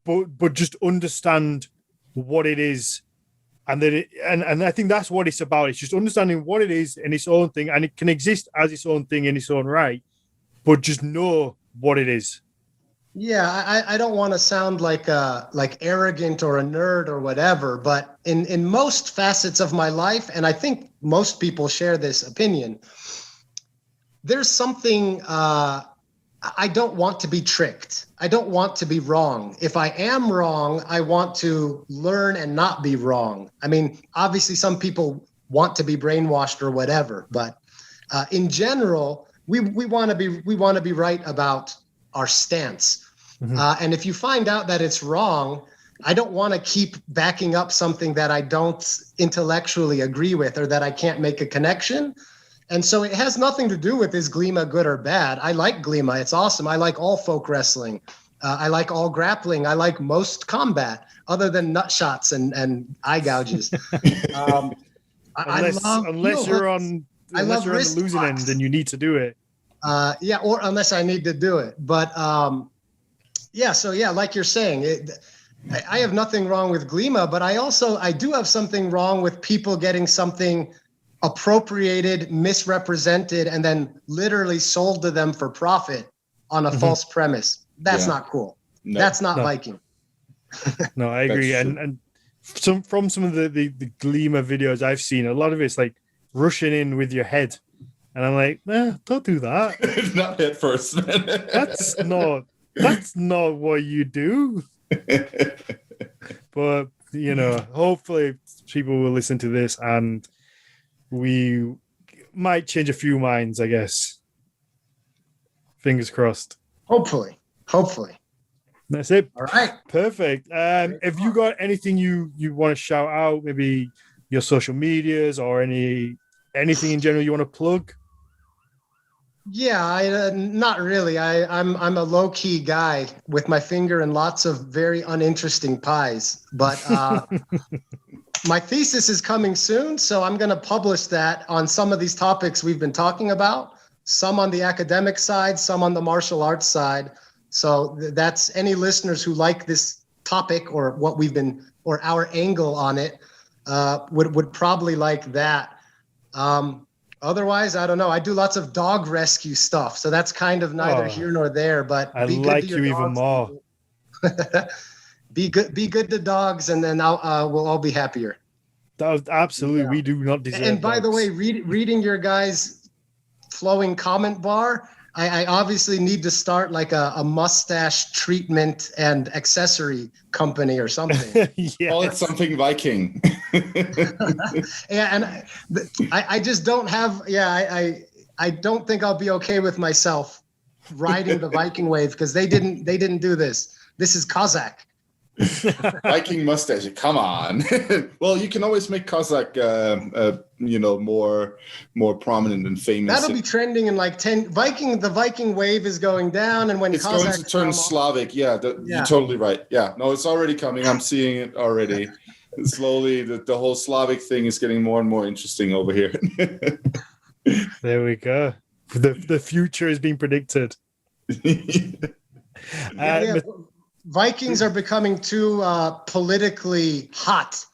but just understand what it is, and that and I think that's what it's about. It's just understanding what it is in its own thing, and it can exist as its own thing in its own right, but just know what it is. Yeah, I don't want to sound like arrogant or a nerd or whatever, but in most facets of my life, and I think most people share this opinion, there's something I don't want to be tricked. I don't want to be wrong. If I am wrong, I want to learn and not be wrong. I mean, obviously some people want to be brainwashed or whatever, but in general, we want to be right about our stance. And if you find out that it's wrong, I don't want to keep backing up something that I don't intellectually agree with or that I can't make a connection. And so it has nothing to do with is Glima good or bad. I like Glima. It's awesome. I like all folk wrestling. I like all grappling. I like most combat other than nut shots and eye gouges. Unless you're on the losing end, then you need to do it. Or unless I need to do it. But like you're saying, I have nothing wrong with Glima, but I do have something wrong with people getting something appropriated, misrepresented, and then literally sold to them for profit on a false premise. That's not cool. No, that's not Viking. No, I agree. That's true. And some of the Glima videos I've seen, a lot of it's like rushing in with your head. And I'm like, don't do that. Not head first, man. That's not what you do. But hopefully people will listen to this and we might change a few minds, I guess. Fingers crossed. Hopefully. That's it. All right. Perfect. Have you got anything you want to shout out? Maybe your social medias or anything in general you want to plug? Yeah, not really. I'm a low key guy with my finger in lots of very uninteresting pies. But my thesis is coming soon, so I'm going to publish that on some of these topics we've been talking about. Some on the academic side, some on the martial arts side. So that's any listeners who like this topic or what we've been or our angle on it would probably like that. Otherwise, I don't know. I do lots of dog rescue stuff, so that's kind of neither here nor there. But I like you even more. Be good to dogs, and then we'll all be happier. That was absolutely. Yeah. We do not deserve. And by dogs. the way, reading your guys' flowing comment bar, I obviously need to start like a mustache treatment and accessory company or something. Yes. Call it something Viking. Yeah, and I just don't have. Yeah, I don't think I'll be okay with myself riding the Viking wave because they didn't do this. This is Cossack. Viking mustache. Come on. Well, you can always make Cossack, more prominent and famous. That'll be trending in like 10. The Viking wave is going down, and when it's Cossack going to turn Slavic. Yeah, you're totally right. Yeah, no, it's already coming. I'm seeing it already. Slowly, the whole Slavic thing is getting more and more interesting over here. There we go. The future is being predicted. Vikings are becoming too politically hot.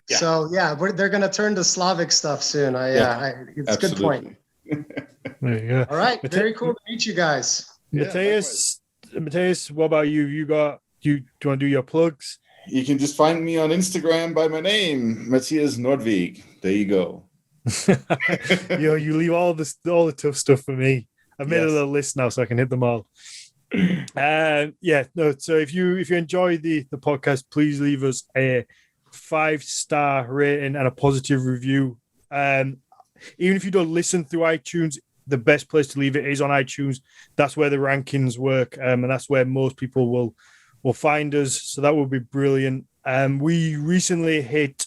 Yeah. So, they're going to turn to Slavic stuff soon. It's a good point. There you go. All right. Very cool to meet you guys. Matthias, what about you? Do you want to do your plugs? You can just find me on Instagram by my name, Mathias Nordvig. There you go. You leave all the tough stuff for me. I've made a little list now so I can hit them all. So if you enjoy the podcast, please leave us a 5-star rating and a positive review. Even if you don't listen through iTunes, the best place to leave it is on iTunes. That's where the rankings work, and that's where most people will find us. So that would be brilliant. We recently hit,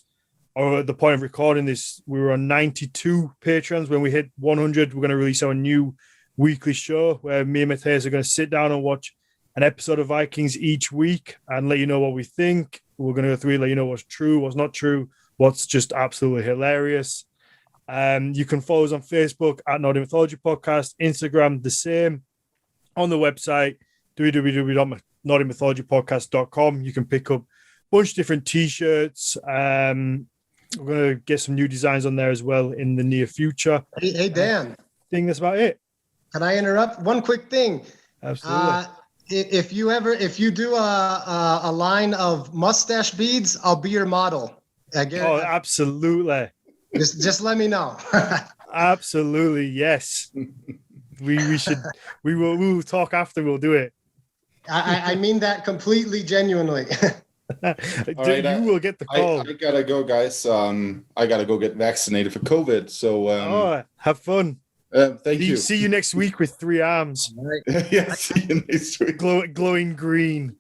or at the point of recording this, we were on 92 patrons. When we hit 100, we're going to release our new weekly show where me and Matthias are going to sit down and watch an episode of Vikings each week and let you know what we think. We're going to go through it, let you know what's true, what's not true, what's just absolutely hilarious. You can follow us on Facebook at Embodied Mythology Podcast, Instagram the same. On the website www.embodiedmythologypodcast.com, you can pick up a bunch of different t-shirts. We're going to get some new designs on there as well in the near future. Hey Dan, I think that's about it. Can I interrupt? One quick thing. Absolutely. If you do a line of mustache beads, I'll be your model. Absolutely. Just let me know. Absolutely, yes. We will talk after. We'll do it. I mean that completely genuinely. All right, you will get the call. I gotta go, guys. I gotta go get vaccinated for COVID. So have fun. Thank you. See you next week with 3 arms. All right. Yeah, see you next week. Glowing green.